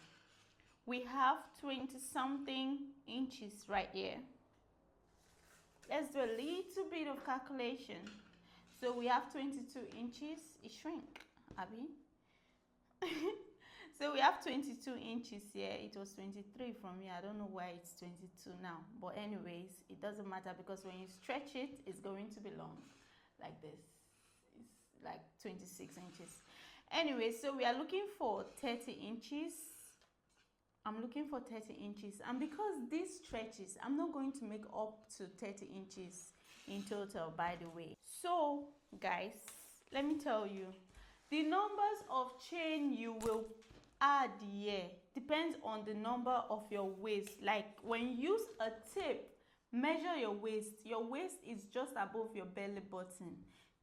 we have 20 something inches right here. Let's do a little bit of calculation. So we have 22 inches. It shrink, Abby. So we have 22 inches here. It was 23 from here. I don't know why it's 22 now. But anyways, it doesn't matter, because when you stretch it, it's going to be long like this. It's like 26 inches. Anyway, so we are looking for 30 inches. I'm looking for 30 inches. And because this stretches, I'm not going to make up to 30 inches in total, by the way. So, guys, let me tell you. The numbers of chain you will add here depends on the number of your waist. Like when you use a tape, measure your waist. Your waist is just above your belly button.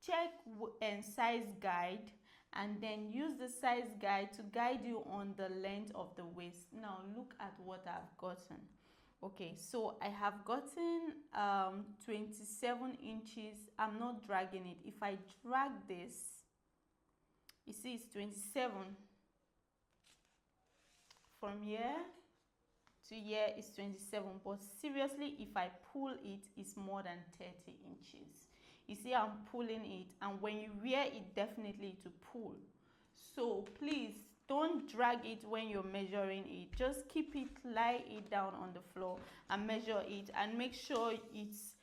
Check and size guide and then use the size guide to guide you on the length of the waist. Now look at what I've gotten. Okay, so I have gotten 27 inches. I'm not dragging it. If I drag this, you see it's 27. From here to here is 27, but seriously, if I pull it, it's more than 30 inches. You see I'm pulling it, and when you wear it, definitely to pull. So please don't drag it when you're measuring it. Just keep it, lie it down on the floor and measure it, and make sure it's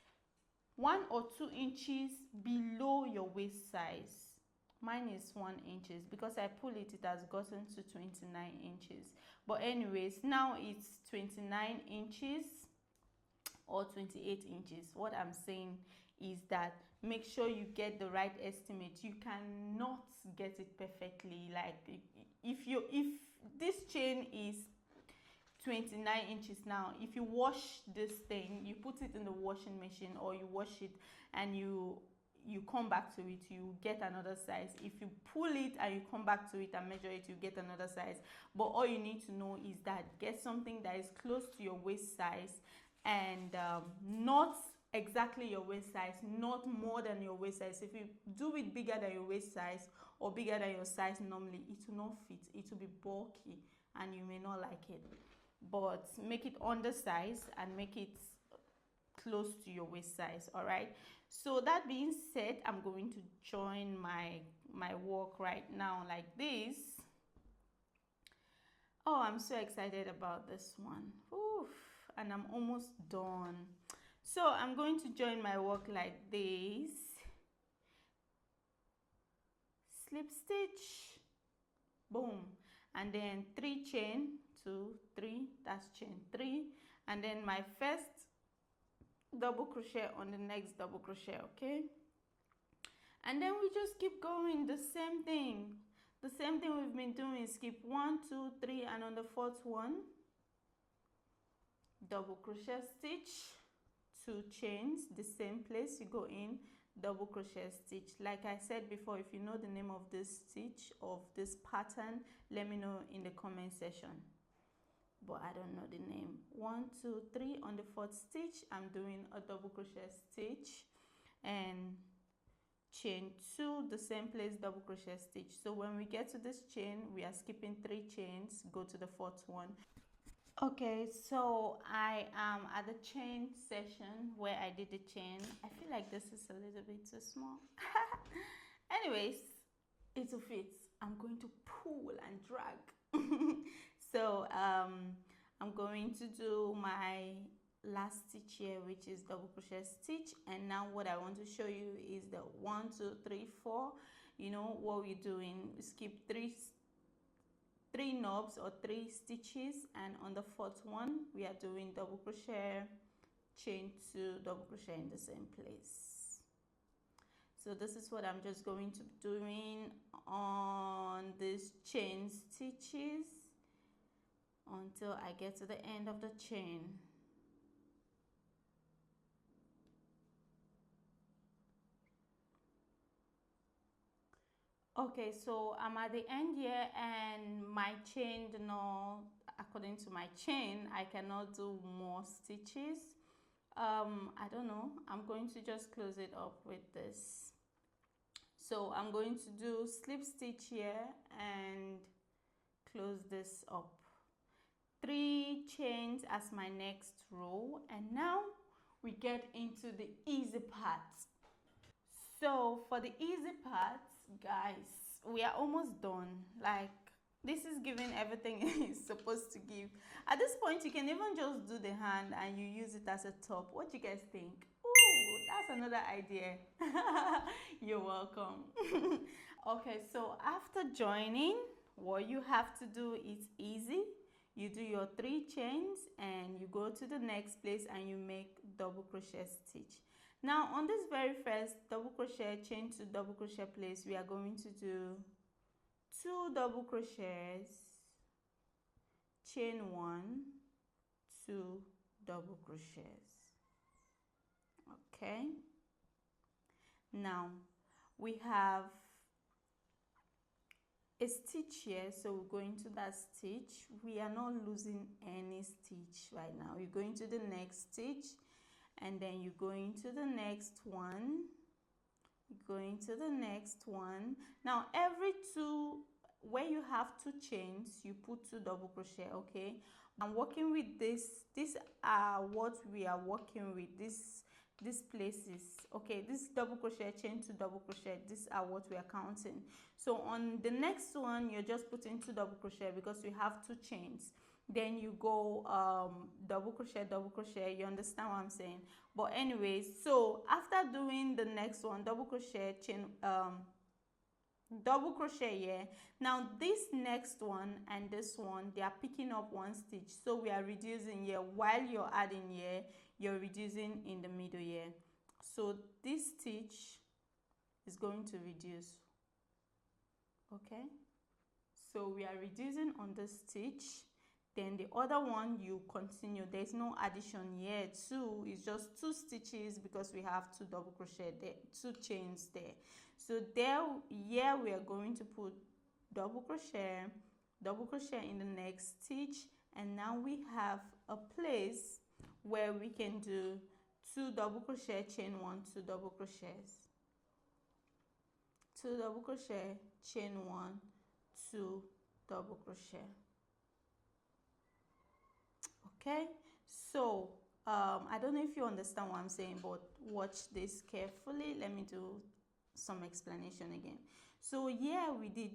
1 or 2 inches below your waist size. Mine is 1 inches. Because I pull it, it has gotten to 29 inches. But anyways, now it's 29 inches or 28 inches. What I'm saying is that make sure you get the right estimate. You cannot get it perfectly. Like if this chain is 29 inches now, if you wash this thing, you put it in the washing machine, or you wash it and you come back to it, you get another size. If you pull it and you come back to it and measure it, you get another size. But all you need to know is that get something that is close to your waist size, and not exactly your waist size, not more than your waist size. If you do it bigger than your waist size or bigger than your size normally, it will not fit. It will be bulky and you may not like it. But make it undersized and make it close to your waist size. All right, so that being said, I'm going to join my work right now like this. Oh, I'm so excited about this one. Oof, and I'm almost done. So I'm going to join my work like this. Slip stitch, boom, and then 3 chain, 2, 3, that's chain 3, and then my first double crochet on the next double crochet. Okay, and then we just keep going, the same thing we've been doing. Skip 1, 2, 3, and on the 4th one, double crochet stitch, 2 chains, the same place you go in, double crochet stitch. Like I said before, if you know the name of this stitch, of this pattern, let me know in the comment section. But I don't know the name. 1, 2, 3, on the 4th stitch, I'm doing a double crochet stitch and chain 2, the same place, double crochet stitch. So when we get to this chain, we are skipping 3 chains, go to the 4th one. Okay, so I am at the chain session where I did the chain. I feel like this is a little bit too small. Anyways, it will fit. I'm going to pull and drag. So I'm going to do my last stitch here, which is double crochet stitch. And now what I want to show you is the 1, 2, 3, 4. You know what we're doing, we skip 3 knobs or 3 stitches, and on the 4th one we are doing double crochet, chain 2, double crochet in the same place. So this is what I'm just going to be doing on these chain stitches until I get to the end of the chain. Okay, so I'm at the end here, and my chain, according to my chain, I cannot do more stitches. I don't know, I'm going to just close it up with this. So I'm going to do slip stitch here and close this up. 3 chains as my next row, and now we get into the easy part. So for the easy part, guys, we are almost done. Like, this is giving everything it's supposed to give. At this point, you can even just do the hand and you use it as a top. What do you guys think? Ooh, that's another idea. You're welcome. Okay, so after joining, what you have to do is easy. You do your 3 chains and you go to the next place and you make double crochet stitch. Now on this very first double crochet, chain to double crochet place, we are going to do 2 double crochets, chain 1, 2 double crochets. Okay, now we have a stitch here, so we're going to that stitch. We are not losing any stitch right now. You're going to the next stitch, and then you're going to the next one, going to the next one. Now every two, where you have two chains, you put 2 double crochet. Okay, I'm working with this. These are what we are working with, these places. Okay, this double crochet, chain 2 double crochet, these are what we are counting. So on the next one, you're just putting 2 double crochet because we have 2 chains. Then you go double crochet. You understand what I'm saying? But anyways, so after doing the next one, double crochet, chain double crochet here. Now this next one and this one, they are picking up 1 stitch, so we are reducing here. While you're adding here, you're reducing in the middle here. So this stitch is going to reduce. Okay, so we are reducing on this stitch. Then the other one, you continue. There's no addition here. 2 is just 2 stitches because we have 2 double crochet there, 2 chains there. So there, here we are going to put double crochet in the next stitch, and now we have a place where we can do 2 double crochet, chain 1, 2 double crochets, 2 double crochet, chain 1, 2 double crochet. Okay, so I don't know if you understand what I'm saying, but watch this carefully. Let me do some explanation again. So here we did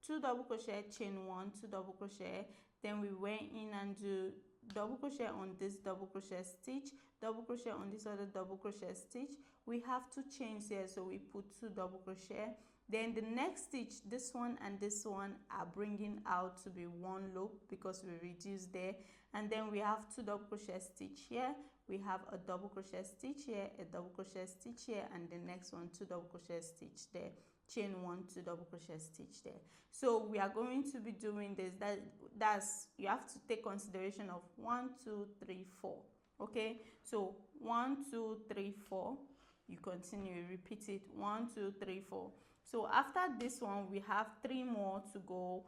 2 double crochet, chain 1, 2 double crochet. Then we went in and do double crochet on this double crochet stitch, double crochet on this other double crochet stitch. We have 2 chains here, so we put 2 double crochet. Then the next stitch, this one and this one are bringing out to be 1 loop because we reduced there. And then we have 2 double crochet stitch here. We have a double crochet stitch here, a double crochet stitch here, and the next one 2 double crochet stitch there, chain 1, 2 double crochet stitch there. So we are going to be doing this. That's you have to take consideration of 1, 2, 3, 4. Okay, so 1, 2, 3, 4. You continue, repeat it, 1, 2, 3, 4. So after this one, we have 3 more to go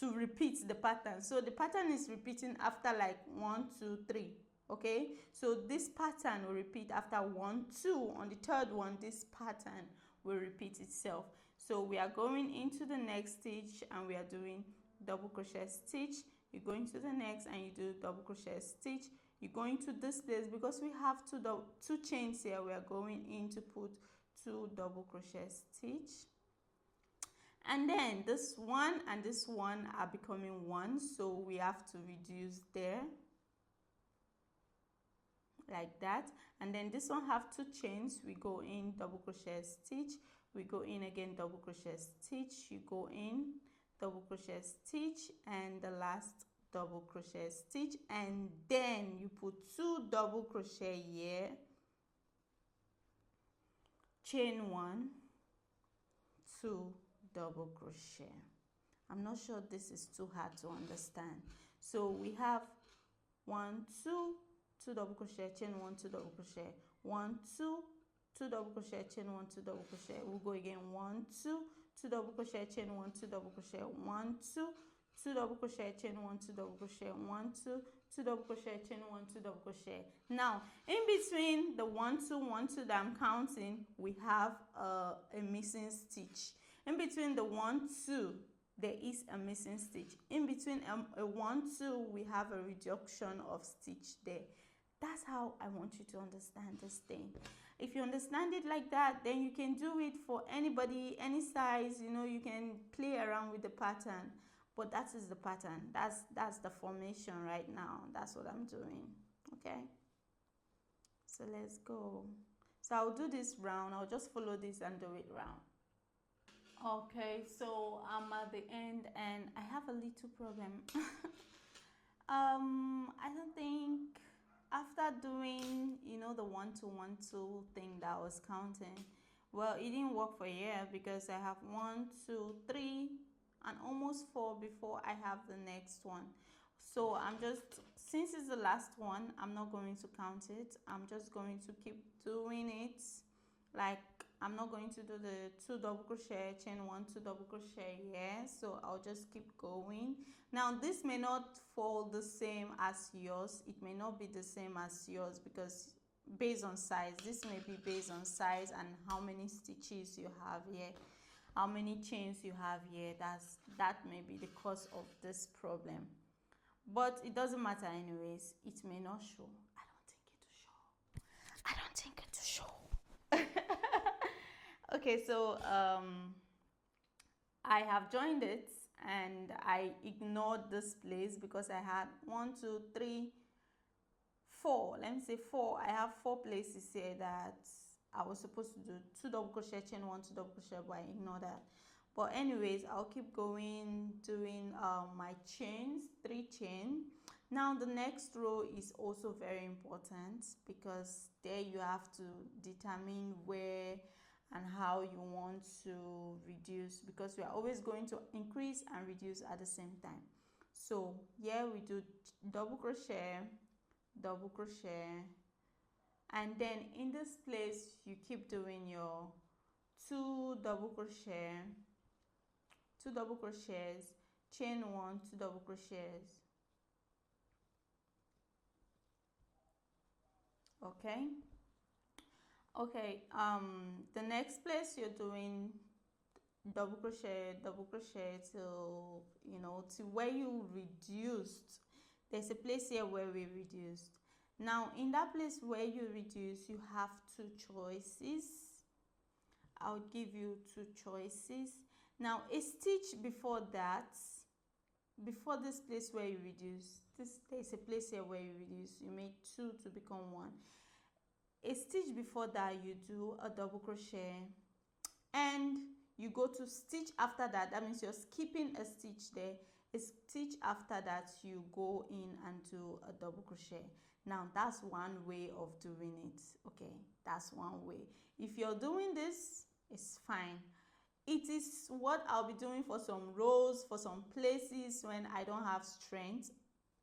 to repeat the pattern. So the pattern is repeating after like 1, 2, 3. Okay, so this pattern will repeat after 1, 2. On the third one, this pattern will repeat itself. So we are going into the next stitch and we are doing double crochet stitch. You go into the next and you do double crochet stitch. You go into this place because we have 2 chains here. We are going in to put 2 double crochet stitch. And then this one and this one are becoming 1, so we have to reduce there like that. And then this one have 2 chains. We go in double crochet stitch, we go in again double crochet stitch, you go in double crochet stitch, and the last double crochet stitch, and then you put 2 double crochet here, chain 1, 2 double crochet. I'm not sure this is too hard to understand. So we have 1, 2, 2 double crochet, chain 1, 2 double crochet, 1, 2, 2 double crochet, chain 1, 2 double crochet. We'll go again, 1, 2, 2 double crochet, chain 1, 2 double crochet, 1, 2, 2 double crochet, chain 1, 2 double crochet, 1, 2, 2 double crochet, chain 1, 2 double crochet. Now in between the 1, 2, 1, 2 that I'm counting, we have a missing stitch. In between the 1, 2, there is a missing stitch. In between a 1, 2, we have a reduction of stitch there. That's how I want you to understand this thing. If you understand it like that, then you can do it for anybody, any size. You know, you can play around with the pattern. But that is the pattern. That's the formation right now. That's what I'm doing. Okay. So let's go. So I'll do this round. I'll just follow this and do it round. Okay, so I'm at the end and I have a little problem. I don't think after doing, you know, the 1, 2, 1, 2 thing that I was counting, well, it didn't work for here because I have 1, 2, 3 and almost 4 before I have the next one. So I'm just, since it's the last one, I'm not going to count it. I'm just going to keep doing it like I'm not going to do the 2 double crochet, chain 1, 2 double crochet here, so I'll just keep going. Now this may not fall the same as yours, it may not be the same as yours, because based on size, this may be based on size and how many stitches you have here, how many chains you have here. That may be the cause of this problem, but it doesn't matter anyways. It may not show. I don't think it will show. Okay, so I have joined it and I ignored this place because I had 1, 2, 3, 4. Let me say 4. I have 4 places here that I was supposed to do 2 double crochet, chain 1, 2 double crochet, but I ignored that. But anyways, I'll keep going, doing my chains, 3 chain. Now the next row is also very important, because there you have to determine where and how you want to reduce, because we are always going to increase and reduce at the same time. So here we do double crochet, and then in this place you keep doing your 2 double crochet, 2 double crochets, chain 1, 2 double crochets. Okay, the next place you're doing double crochet till, you know, to where you reduced. There's a place here where we reduced. Now in that place where you reduce, you have 2 choices. I'll give you 2 choices. Now a stitch before that, before this place where you reduce, there's a place here where you reduce, you make 2 to become 1. A stitch before that you do a double crochet, and you go to stitch after that. That means you're skipping a stitch there. A stitch after that you go in and do a double crochet. Now that's one way of doing it. Okay, that's one way. If you're doing this, it's fine. It is what I'll be doing for some rows, for some places when I don't have strength.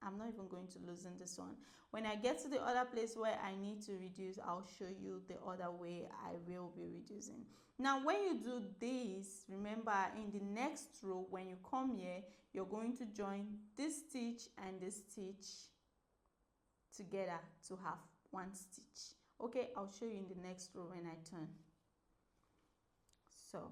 I'm not even going to loosen this one. When I get to the other place where I need to reduce, I'll show you the other way I will be reducing. Now when you do this, remember in the next row, when you come here, you're going to join this stitch and this stitch together to have 1 stitch. Okay, I'll show you in the next row when I turn. So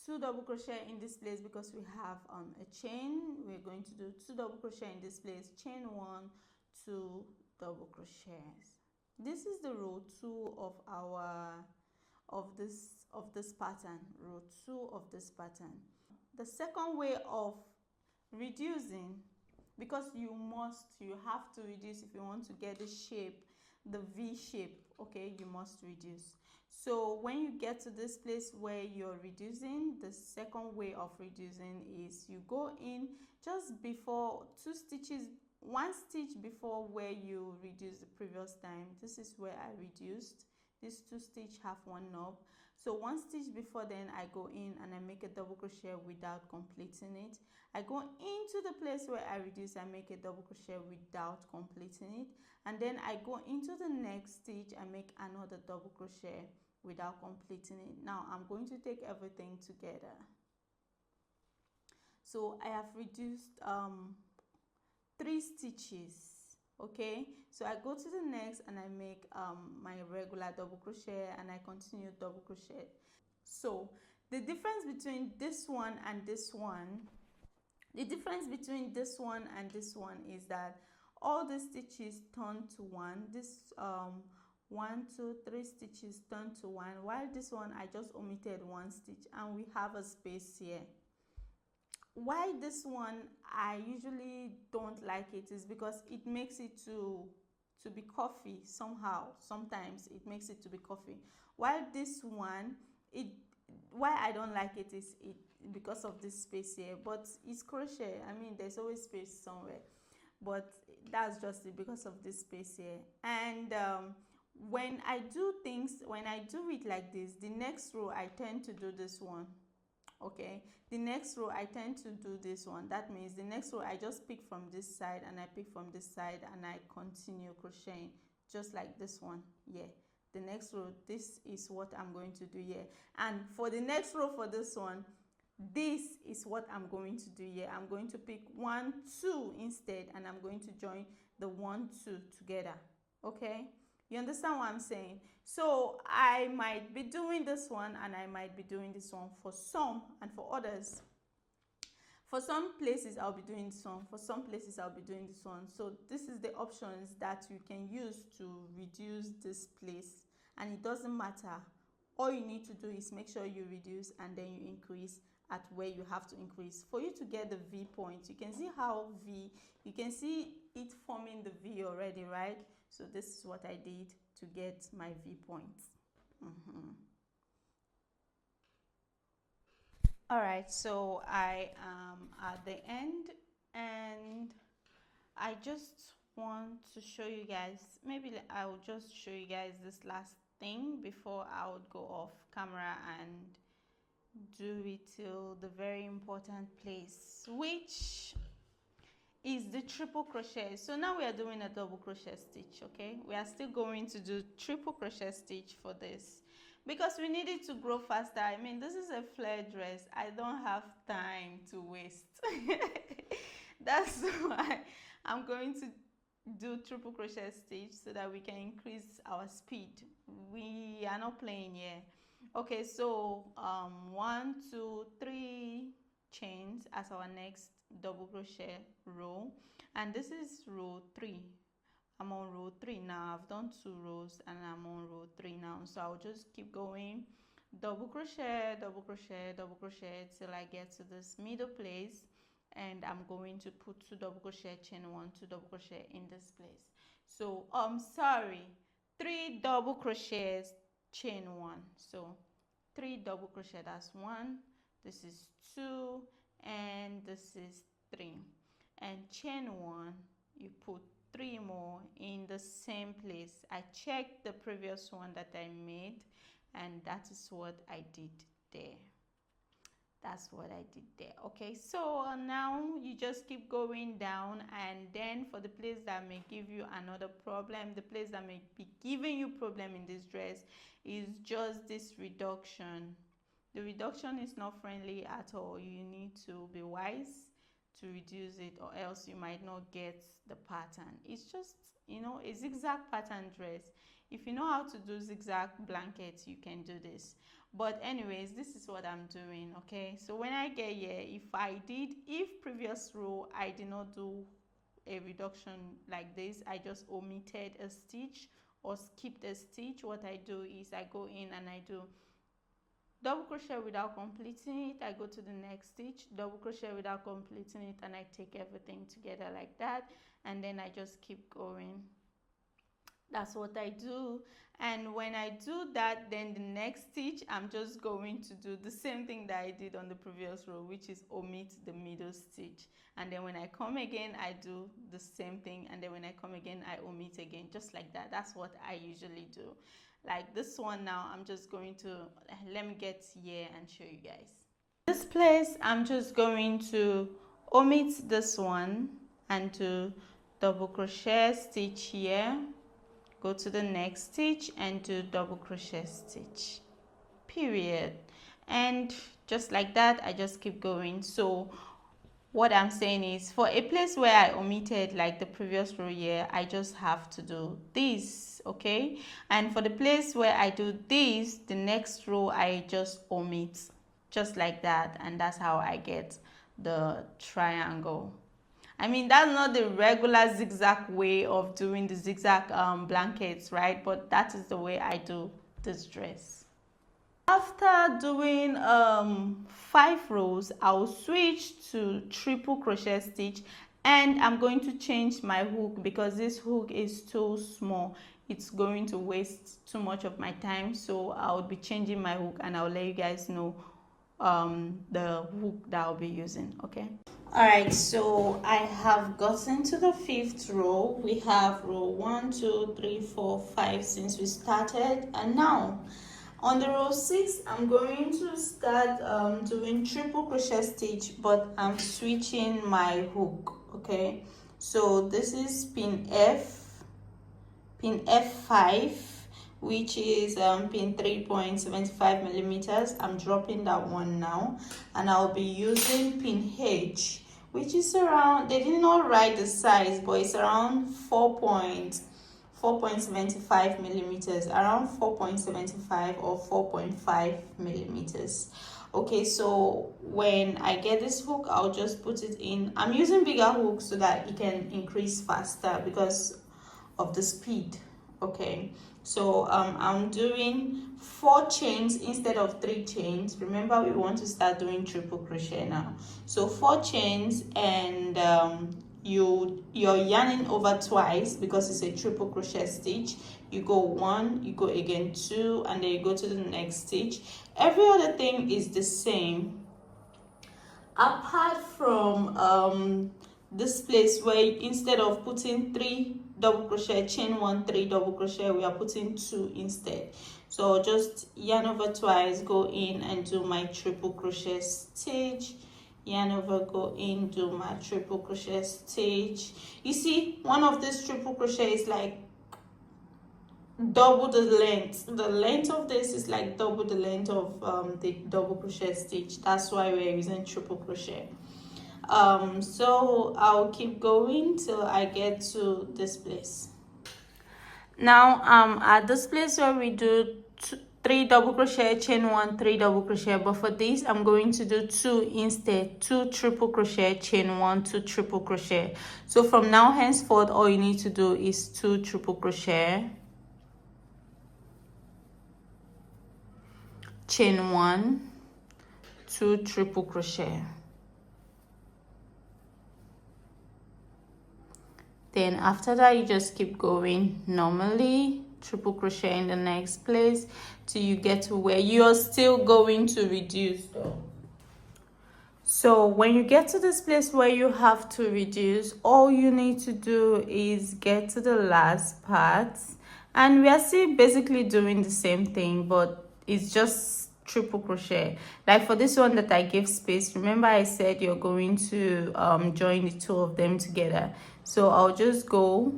2 double crochet in this place, because we have a chain. We're going to do 2 double crochet in this place, chain 1, 2 double crochets. This is the row 2 of our this pattern, row 2 of this pattern. The second way of reducing, because you have to reduce if you want to get the shape, the V shape. Okay, you must reduce. So when you get to this place where you're reducing, the second way of reducing is you go in just before 2 stitches, 1 stitch before where you reduced the previous time. This is where I reduced. These 2 stitches have 1 knob. So 1 stitch before then I go in and I make a double crochet without completing it. I go into the place where I reduce, I make a double crochet without completing it, and then I go into the next stitch and make another double crochet without completing it. Now I'm going to take everything together. So I have reduced 3 stitches. Okay, so I go to the next and I make my regular double crochet and I continue double crochet. So the difference between this one and this one, is that all the stitches turn to 1. This 1, 2, 3 stitches turn to 1, while this one I just omitted 1 stitch and we have a space here. Why this one I usually don't like it is because it makes it to be coffee somehow. Sometimes it makes it to be coffee, while this one, why I don't like it is because of this space here. But it's crochet, I mean there's always space somewhere, but that's just it because of this space here. And when I do it like this, the next row I tend to do this one. Okay, the next row I tend to do this one. That means the next row I just pick from this side and I pick from this side and I continue crocheting just like this one. Yeah, the next row, this is what I'm going to do here. And for the next row for this one, this is what I'm going to do here. I'm going to pick 1 2 instead, and I'm going to join the 1 2 together. Okay, you understand what I'm saying? So I might be doing this one and I might be doing this one for some, and for others, for some places I'll be doing this one, for some places I'll be doing this one. So this is the options that you can use to reduce this place, and it doesn't matter. All you need to do is make sure you reduce and then you increase at where you have to increase for you to get the V point. You can see how V, you can see it forming the V already, right? So this is what I did to get my V point. All right, so I am at the end, and I just want to show you guys, maybe I will just show you guys this last thing before I would go off camera and do it till the very important place, which is the triple crochet. So now we are doing a double crochet stitch. Okay, we are still going to do triple crochet stitch for this because we need it to grow faster. I mean, this is a flare dress. I don't have time to waste. That's why I'm going to do triple crochet stitch so that we can increase our speed. We are not playing here. Okay, so 1 2 3 chains as our next double crochet row, and this is row 3. I'm on row 3 now. I've done 2 rows and I'm on row 3 now, so I'll just keep going, double crochet, double crochet, double crochet till I get to this middle place, and I'm going to put 2 double crochet, chain 1, 2 double crochet in this place. So 3 double crochets, chain 1. So 3 double crochet, that's 1, this is 2, and this is 3, and chain 1, you put 3 more in the same place. I checked the previous one that I made, and that is what I did there. That's what I did there. Okay, so now you just keep going down, and then for the place that may give you another problem, the place that may be giving you problem in this dress is just this reduction. The reduction is not friendly at all. You need to be wise to reduce it, or else you might not get the pattern. It's just, you know, a zigzag pattern dress. If you know how to do zigzag blankets, you can do this. But anyways, this is what I'm doing. Okay, so when I get here, if previous row I did not do a reduction like this, I just omitted a stitch or skipped a stitch, what I do is I go in and I do double crochet without completing it. I go to the next stitch, double crochet without completing it, and I take everything together like that, and then I just keep going. That's what I do. And when I do that, then the next stitch, I'm just going to do the same thing that I did on the previous row, which is omit the middle stitch. And then when I come again, I do the same thing, and then when I come again, I omit again, just like that. That's what I usually do. Like this one now, I'm just going to, let me get here and show you guys. This place, I'm just going to omit this one and do double crochet stitch here, go to the next stitch and do double crochet stitch, period. And just like that, I just keep going. So what I'm saying is, for a place where I omitted like the previous row here, I just have to do this, okay? And for the place where I do this, the next row I just omit, just like that, and that's how I get the triangle. I mean, that's not the regular zigzag way of doing the zigzag blankets, right? But that is the way I do this dress. After doing 5 rows, I'll switch to triple crochet stitch, and I'm going to change my hook because this hook is too small. It's going to waste too much of my time, so I'll be changing my hook, and I'll let you guys know the hook that I'll be using. Okay. Alright, so I have gotten to the 5th row. We have row 1 2 3 4 5 since we started, and now on the row 6 I'm going to start doing triple crochet stitch, but I'm switching my hook. Okay, so this is pin F5, which is pin 3.75 millimeters. I'm dropping that one now, and I'll be using pin H, which is around, they did not write the size, but it's around 4.75 millimeters, around 4.75 or 4.5 millimeters. Okay, so when I get this hook, I'll just put it in. I'm using bigger hooks so that it can increase faster because of the speed. Okay, so I'm doing 4 chains instead of 3 chains. Remember, we want to start doing triple crochet now. So 4 chains, and you're yarning over twice because it's a triple crochet stitch. You go 1, you go again 2, and then you go to the next stitch. Every other thing is the same, apart from this place where instead of putting 3 double crochet, chain 1, 3 double crochet, we are putting 2 instead. So just yarn over twice, go in and do my triple crochet stitch, yarn over, go in, do my triple crochet stitch. You see, one of these triple crochet is like double the length. The length of this is like double the length of the double crochet stitch. That's why we're using triple crochet. So I'll keep going till I get to this place. Now at this place where we do 3 double crochet, chain 1, 3 double crochet, but for this I'm going to do 2 instead, 2 triple crochet, chain 1, 2 triple crochet. So from now henceforth, all you need to do is 2 triple crochet, chain 1, 2 triple crochet. Then after that, you just keep going normally, triple crochet in the next place till you get to where you're still going to reduce though. So when you get to this place where you have to reduce, all you need to do is get to the last part, and we are still basically doing the same thing, but it's just triple crochet. Like for this one that I gave space, remember I said you're going to join the 2 of them together. So I'll just go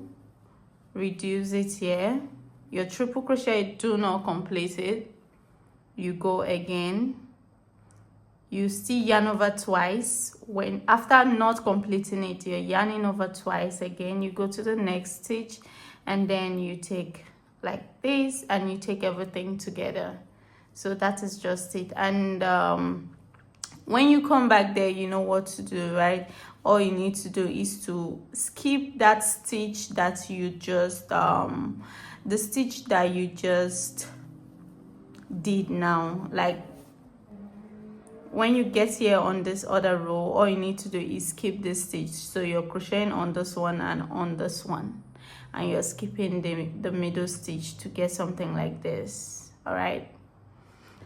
reduce it here. Your triple crochet, do not complete it. You go again, you still yarn over twice. When after not completing it, you're yarning over twice again. You go to the next stitch, and then you take like this and you take everything together. So that is just it. And when you come back there, you know what to do, right? All you need to do is to skip that stitch that you just the stitch that you just did now. Like when you get here on this other row, all you need to do is skip this stitch. So you're crocheting on this one and on this one, and you're skipping the middle stitch to get something like this. All right,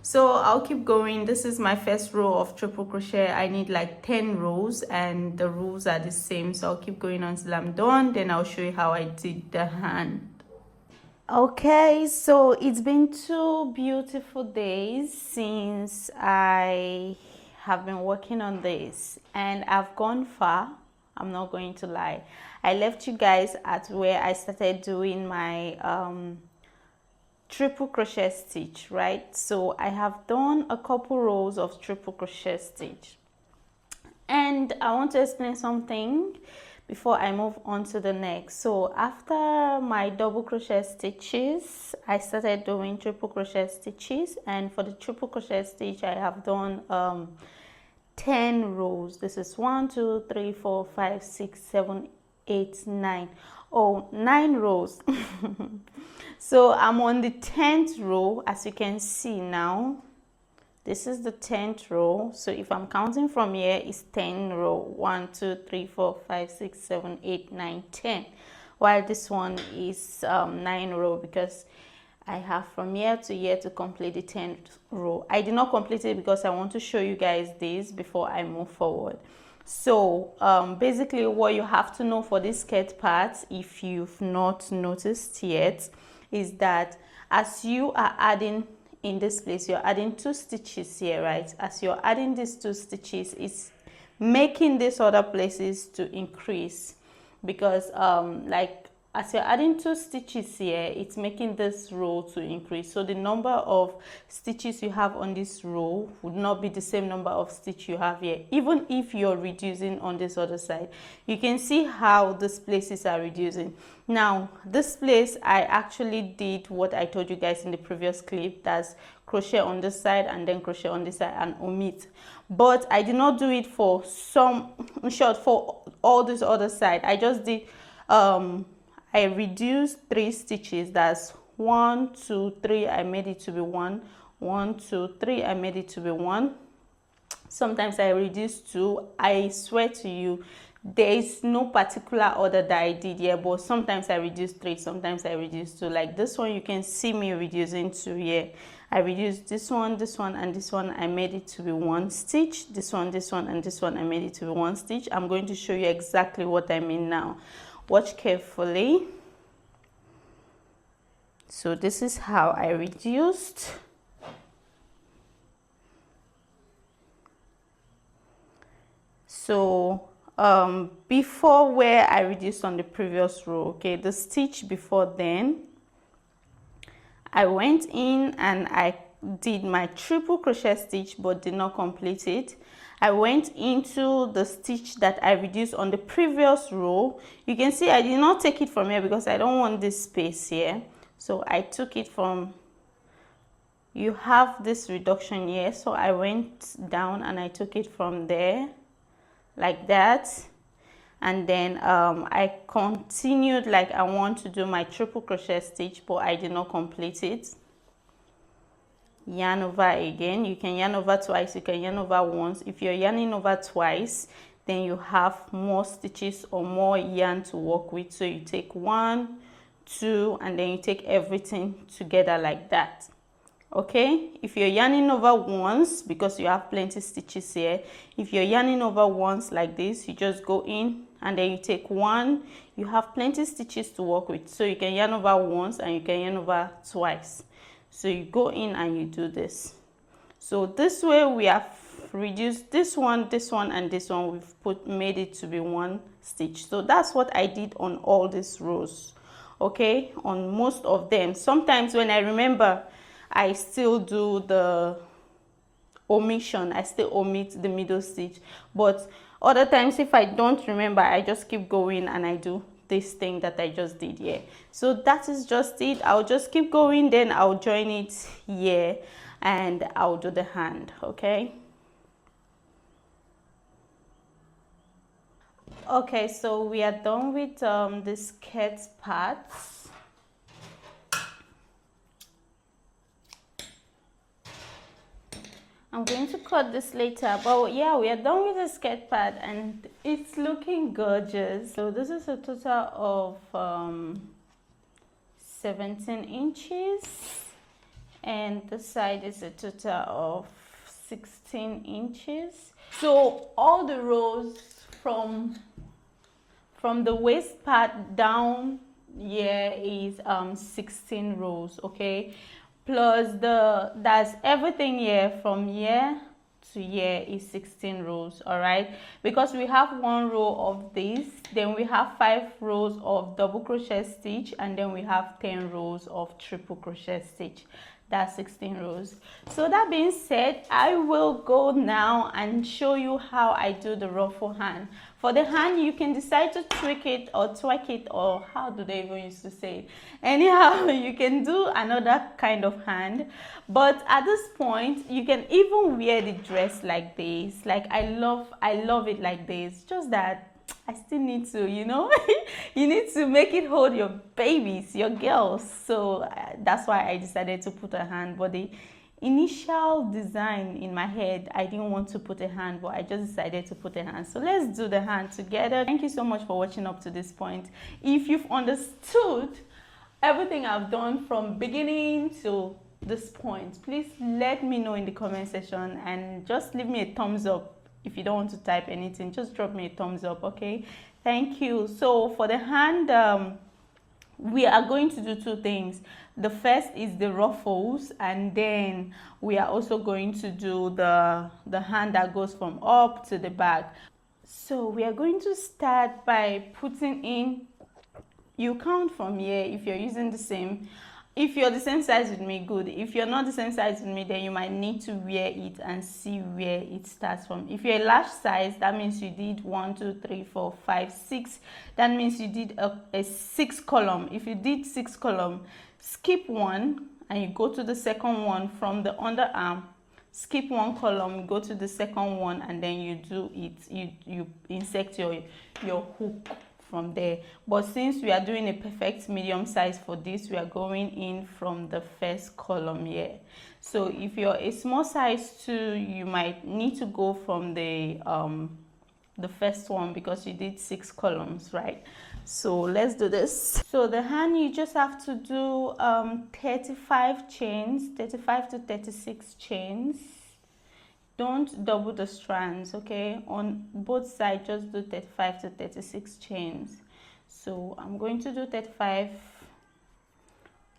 so I'll keep going. This is my first row of triple crochet. I need like 10 rows, and the rules are the same, so I'll keep going until I'm done. Then I'll show you how I did the hand. Okay, so it's been 2 beautiful days since I have been working on this, and I've gone far. I'm not going to lie. I left you guys at where I started doing my triple crochet stitch, right? So I have done a couple rows of triple crochet stitch, and I want to explain something before I move on to the next. So after my double crochet stitches, I started doing triple crochet stitches, and for the triple crochet stitch I have done 10 rows. This is 1 2 3 4 5 6 7 8 9. Oh, 9 rows. So I'm on the 10th row, as you can see now. This is the 10th row. So if I'm counting from here, it's 10 row. 1 2 3 4 5 6 7 8 9 10. While this one is 9 row, because I have from here to here to complete the 10th row. I did not complete it because I want to show you guys this before I move forward. So basically what you have to know for this skirt part, if you've not noticed yet, is that as you are adding in this place, you're adding 2 stitches here, right? As you're adding these 2 stitches, it's making these other places to increase, because like as you're adding 2 stitches here, it's making this row to increase. So the number of stitches you have on this row would not be the same number of stitch you have here, even if you're reducing on this other side. You can see how these places are reducing. Now this place, I actually did what I told you guys in the previous clip, that's crochet on this side and then crochet on this side and omit. But I did not do it for some, in short, for all this other side. I just did I reduced 3 stitches. That's 1 2 3. I made it to be 1 1 2 3. I made it to be 1. Sometimes I reduce 2. I swear to you, there is no particular order that I did here, but sometimes I reduce 3, sometimes I reduce 2. Like this one, you can see me reducing 2 here. I reduced this one, and this one. I made it to be 1 stitch. This one, and this one, I made it to be 1 stitch. I'm going to show you exactly what I mean now. Watch carefully. So this is how I reduced. So before where I reduced on the previous row, okay, the stitch before then, I went in and I did my triple crochet stitch but did not complete it. I went into the stitch that I reduced on the previous row. You can see I did not take it from here because I don't want this space here. So I took it from, you have this reduction here, so I went down and I took it from there like that. And then I continued like I want to do my triple crochet stitch, but I did not complete it. Yarn over again. You can yarn over twice, you can yarn over once. If you're yarning over twice, then you have more stitches or more yarn to work with. So you take 1 2 and then you take everything together like that. Okay, if you're yarning over once, because you have plenty stitches here, if you're yarning over once like this, you just go in and then you take 1. You have plenty stitches to work with, so you can yarn over once and you can yarn over twice. So you go in and you do this. So this way we have reduced this one, and this one. We've made it to be 1 stitch. So that's what I did on all these rows. Okay, on most of them. Sometimes when I remember, I still do the omission. I still omit the middle stitch. But other times, if I don't remember, I just keep going and I do this thing that I just did here. So that is just it. I'll just keep going, then I'll join it here and I'll do the hand. Okay. Okay, so we are done with the skirt parts. I'm going to cut this later, but yeah, we are done with the skirt part and it's looking gorgeous. So this is a total of 17 inches and the side is a total of 16 inches. So all the rows from the waist part down here is 16 rows, okay, plus that's everything here from here to here is 16 rows. All right, because we have 1 row of this, then we have 5 rows of double crochet stitch, and then we have 10 rows of triple crochet stitch. That's 16 rows. So that being said, I will go now and show you how I do the ruffle hand. For the hand, you can decide to tweak it or twerk it, or how do they even used to say it? Anyhow, you can do another kind of hand, but at this point you can even wear the dress like this. Like I love it like this, just that I still need to, you know, you need to make it hold your babies, your girls. So that's why I decided to put a hand. But the initial design in my head, I didn't want to put a hand, but I just decided to put a hand. So let's do the hand together. Thank you so much for watching up to this point. If you've understood everything I've done from beginning to this point, please let me know in the comment section and just leave me a thumbs up. If you don't want to type anything, just drop me a thumbs up, okay? Thank you. So for the hand, we are going to do 2 things. The first is the ruffles, and then we are also going to do the hand that goes from up to the back. So we are going to start by putting in you count from here. If you're using the same, if you're the same size with me, good. If you're not the same size with me, then you might need to wear it and see where it starts from. If you're a large size, that means you did 1 2 3 4 5 6. That means you did a 6 column. If you did 6 column, skip one and you go to the second one from the underarm. Skip one column, go to the second one, and then you do it. You insert your hook from there. But since we are doing a perfect medium size for this, we are going in from the first column here. So if you're a small size too, you might need to go from the first one because you did 6 columns, right? So let's do this. So the hand, you just have to do 35 chains, 35 to 36 chains. Don't double the strands, okay? On both sides, just do 35 to 36 chains. So I'm going to do 35,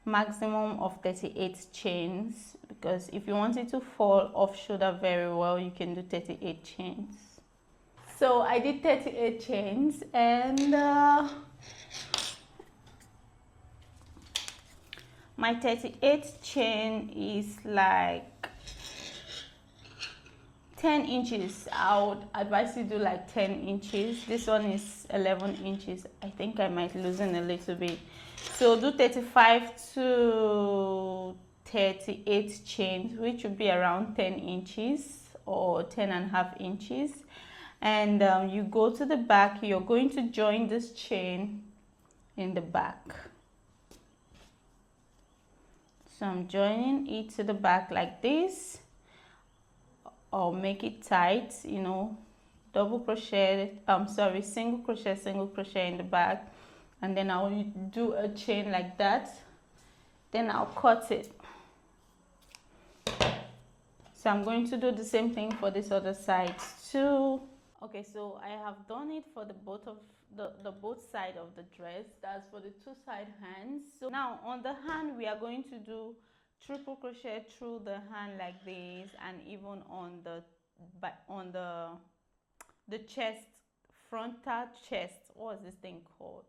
maximum of 38 chains, because if you want it to fall off shoulder very well, you can do 38 chains. So I did 38 chains, and my 38th chain is like 10 inches. I would advise you do like 10 inches. This one is 11 inches. I think I might loosen a little bit. So do 35 to 38 chains, which would be around 10 inches or 10.5 inches. And you go to the back. You're going to join this chain in the back. So I'm joining it to the back like this. Or make it tight, you know, double crochet, single crochet in the back, and then I'll do a chain like that, then I'll cut it. So I'm going to do the same thing for this other side too. Okay, so I have done it for the both side of the dress. That's for the two side hands. So now on the hand, we are going to do triple crochet through the hand like this, and even on the chest, frontal chest. What is this thing called?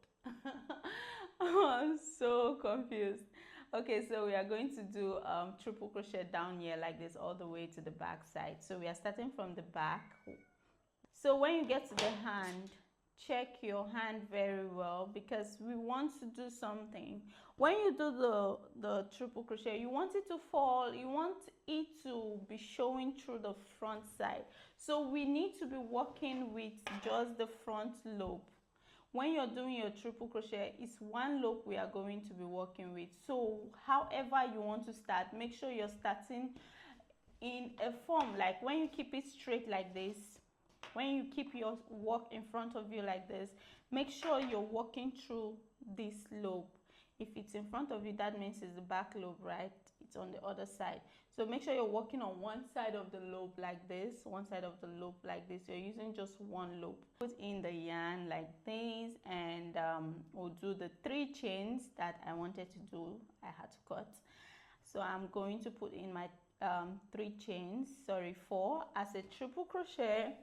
I'm so confused. Okay, so we are going to do triple crochet down here like this all the way to the back side. So we are starting from the back. So when you get to the hand, check your hand very well, because we want to do something. When you do the triple crochet, you want it to fall, you want it to be showing through the front side. So we need to be working with just the front lobe. When you're doing your triple crochet, it's one lobe we are going to be working with. So however you want to start, make sure you're starting in a form, like when you keep it straight like this, when you keep your work in front of you like this, make sure you're working through this lobe. If it's in front of you, that means it's the back lobe, right? It's on the other side. So make sure you're working on one side of the lobe like this, one side of the lobe like this. You're using just one lobe. Put in the yarn like this, and we'll do the 3 chains that I wanted to do. I had to cut. So I'm going to put in my 4 as a triple crochet,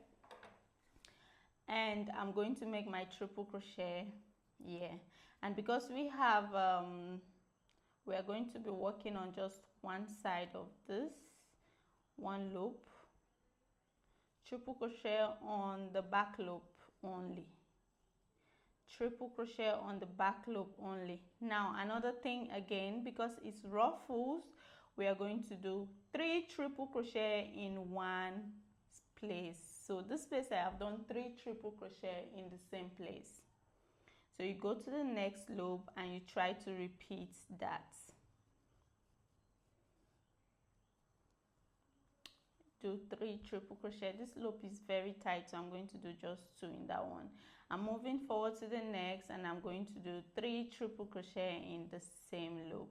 and I'm going to make my triple crochet here. And because we have we are going to be working on just one side of this, one loop, triple crochet on the back loop only, triple crochet on the back loop only. Now another thing, again, because it's ruffles, we are going to do 3 triple crochet in one place. So this place I have done 3 triple crochet in the same place. So you go to the next loop and you try to repeat that. Do 3 triple crochet. This loop is very tight, so I'm going to do just 2 in that one. I'm moving forward to the next, and I'm going to do 3 triple crochet in the same loop.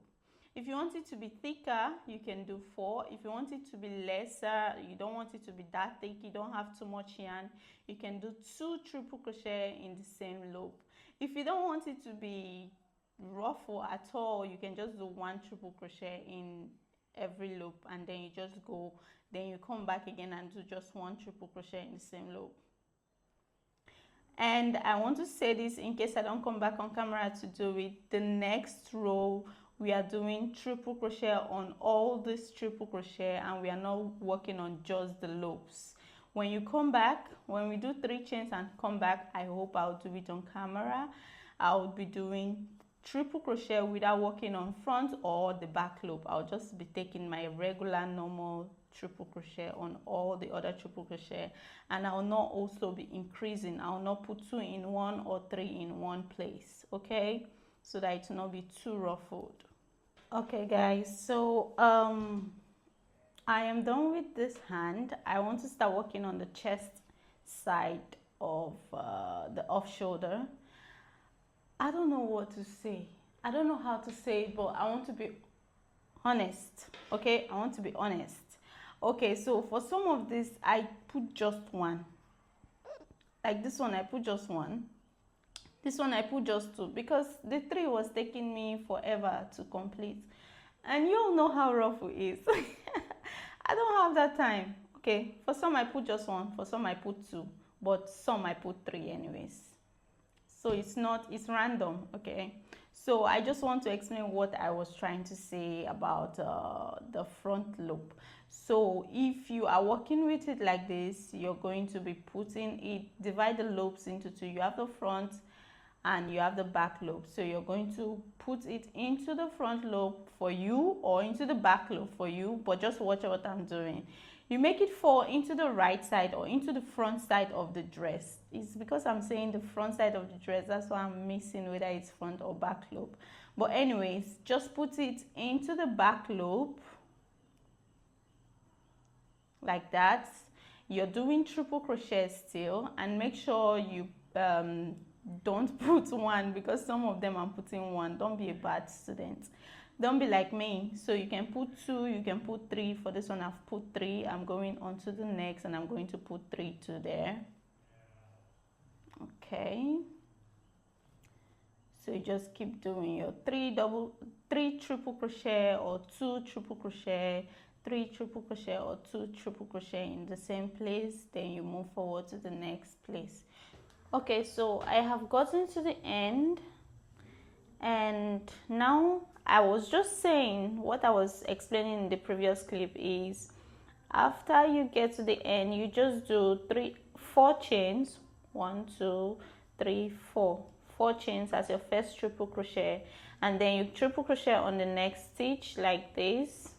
If you want it to be thicker, you can do 4. If you want it to be lesser, you don't want it to be that thick, you don't have too much yarn, you can do 2 triple crochet in the same loop. If you don't want it to be ruffle at all, you can just do 1 triple crochet in every loop, and then you just go, then you come back again and do just 1 triple crochet in the same loop. And I want to say this in case I don't come back on camera to do it. The next row we are doing triple crochet on all this triple crochet, and we are not working on just the loops. When you come back, when we do 3 chains and come back, I hope I'll do it on camera. I'll be doing triple crochet without working on front or the back loop. I'll just be taking my regular normal triple crochet on all the other triple crochet, and I'll not also be increasing. I'll not put 2 in one or 3 in one place, okay, so that it will not be too ruffled. Okay guys, so I am done with this hand. I want to start working on the chest side of the off shoulder. I don't know what to say. I don't know how to say it, but I want to be honest, okay? I want to be honest. Okay, so for some of this, I put just 1. Like this one, I put just 1. This one, I put just 2 because the 3 was taking me forever to complete. And you all know how ruffle is. I don't have that time. Okay, for some, I put just 1. For some, I put 2. But some, I put 3 anyways. So it's random, okay? So I just want to explain what I was trying to say about the front loop. So if you are working with it like this, you're going to be putting it, divide the loops into 2. You have the front and you have the back loop. So you're going to put it into the front loop for you or into the back loop for you, but just watch what I'm doing. You make it fall into the right side or into the front side of the dress. It's because I'm saying the front side of the dress, that's why I'm missing whether it's front or back loop. But anyways, just put it into the back loop like that. You're doing triple crochet still, and make sure you don't put 1 because some of them I'm putting 1. Don't be a bad student. Don't be like me. So you can put 2, you can put 3. For this one, I've put 3. I'm going on to the next and I'm going to put 3 to there. Okay. So you just keep doing your 3 triple crochet or 2 triple crochet, 3 triple crochet or 2 triple crochet in the same place. Then you move forward to the next place. Okay, so I have gotten to the end, and now I was just saying what I was explaining in the previous clip is after you get to the end, you just do 4 chains. 1, 2, 3, 4. 4 chains as your first triple crochet, and then you triple crochet on the next stitch like this.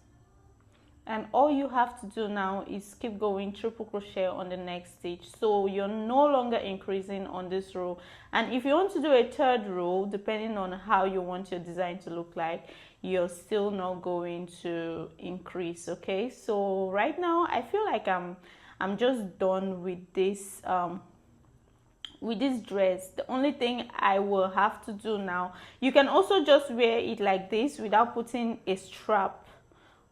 And all you have to do now is keep going triple crochet on the next stitch, so you're no longer increasing on this row. And if you want to do a 3rd row, depending on how you want your design to look like, you're still not going to increase. Okay, so right now I feel like I'm just done with this dress. The only thing I will have to do now, you can also just wear it like this without putting a strap,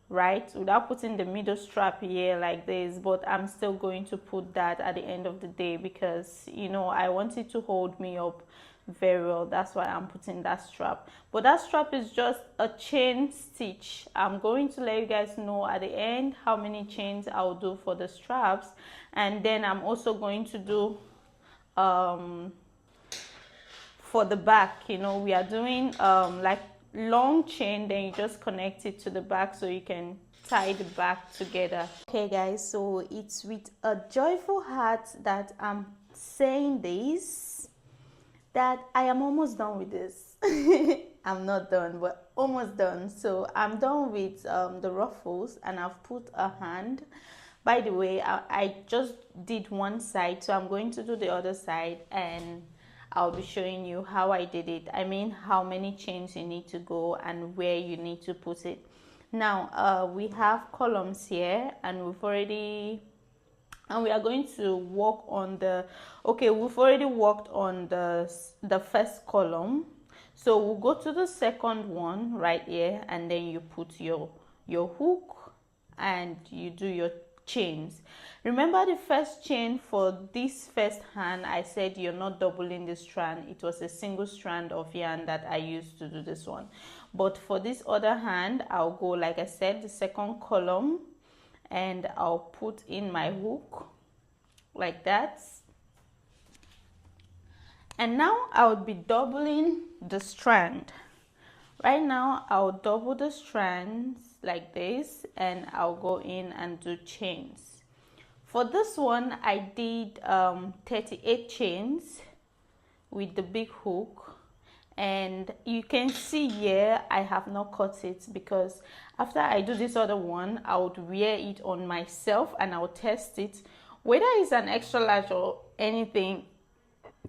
right, without putting the middle strap here like this, but I'm still going to put that at the end of the day because, you know, I want it to hold me up very well. That's why I'm putting that strap. But that strap is just a chain stitch. I'm going to let you guys know at the end how many chains I'll do for the straps, and then I'm also going to do for the back, you know, we are doing like long chain, then you just connect it to the back so you can tie the back together. Okay guys, so it's with a joyful heart that I'm saying this, that I am almost done with this. I'm not done, but almost done. So I'm done with the ruffles, and I've put a hand. By the way, I just did one side, so I'm going to do the other side, and I'll be showing you how I did it. I mean, how many chains you need to go and where you need to put it. Now, we have columns here, and we are going to work on the, okay, we've already worked on the first column. So we'll go to the second one right here, and then you put your hook and you do your chains. Remember the first chain for this first hand, I said you're not doubling the strand. It was a single strand of yarn that I used to do this one. But for this other hand, I'll go, like I said, the second column, and I'll put in my hook like that. And now I would be doubling the strand. Right now I'll double the strands like this, and I'll go in and do chains. For this one I did 38 chains with the big hook, and you can see here I have not cut it because after I do this other one I would wear it on myself and I'll test it whether it's an extra large or anything.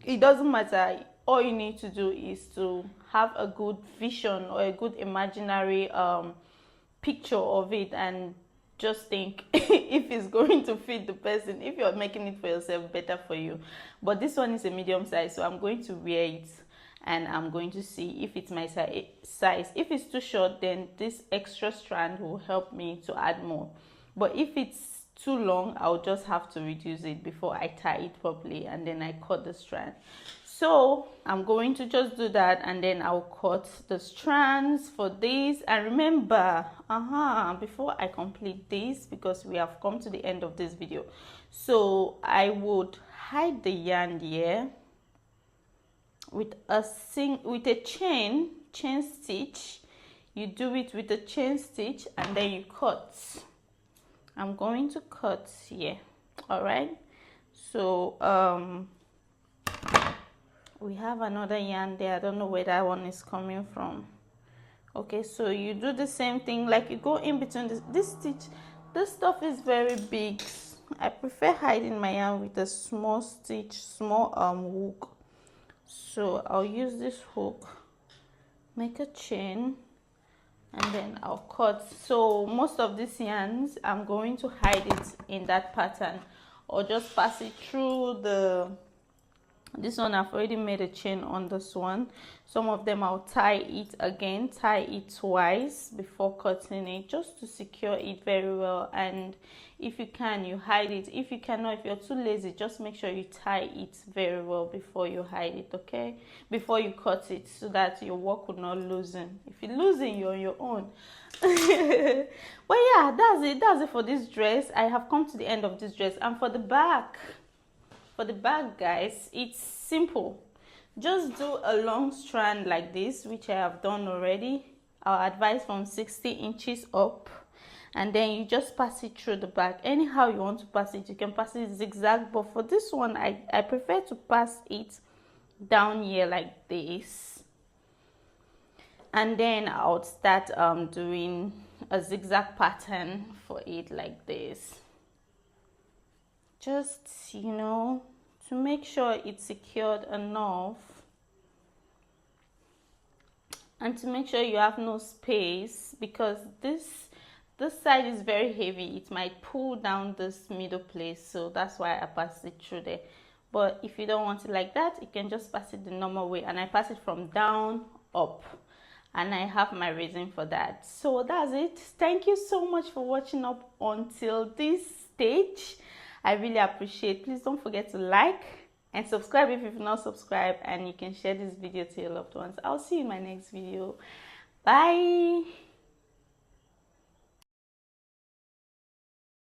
It doesn't matter. All you need to do is to have a good vision or a good imaginary picture of it, and just think if it's going to fit the person. If you're making it for yourself, better for you. But this one is a medium size, so I'm going to wear it and I'm going to see if it's my size. If it's too short, then this extra strand will help me to add more. But if it's too long, I'll just have to reduce it before I tie it properly, and then I cut the strand. So I'm going to just do that, and then I'll cut the strands for this. And remember, before I complete this, because we have come to the end of this video, so I would hide the yarn here with a chain stitch. You do it with a chain stitch and then you cut. I'm going to cut here. All right, so we have another yarn there. I don't know where that one is coming from. Okay, so you do the same thing, like you go in between this stitch. This stuff is very big. I prefer hiding my yarn with a small stitch, small hook. So I'll use this hook, make a chain, and then I'll cut. So most of these yarns I'm going to hide it in that pattern, or just pass it through this one. I've already made a chain on this one. Some of them I'll tie it again, tie it twice before cutting it, just to secure it very well. And if you can, you hide it. If you cannot, if you're too lazy, just make sure you tie it very well before you hide it, okay, before you cut it, so that your work will not loosen. If you loosen, you're on your own. But yeah, that's it for this dress. I have come to the end of this dress. And for the back, guys, it's simple. Just do a long strand like this, which I have done already. I'll advise from 60 inches up, and then you just pass it through the back. Anyhow you want to pass it, you can pass it zigzag, but for this one I prefer to pass it down here like this, and then I'll start doing a zigzag pattern for it like this. Just, you know, to make sure it's secured enough, and to make sure you have no space, because this side is very heavy. It might pull down this middle place, so that's why I passed it through there. But if you don't want it like that, you can just pass it the normal way, and I pass it from down up, and I have my reason for that. So that's it. Thank you so much for watching up until this stage. I really appreciate. Please don't forget to like and subscribe if you've not subscribed, and you can share this video to your loved ones. I'll see you in my next video. Bye.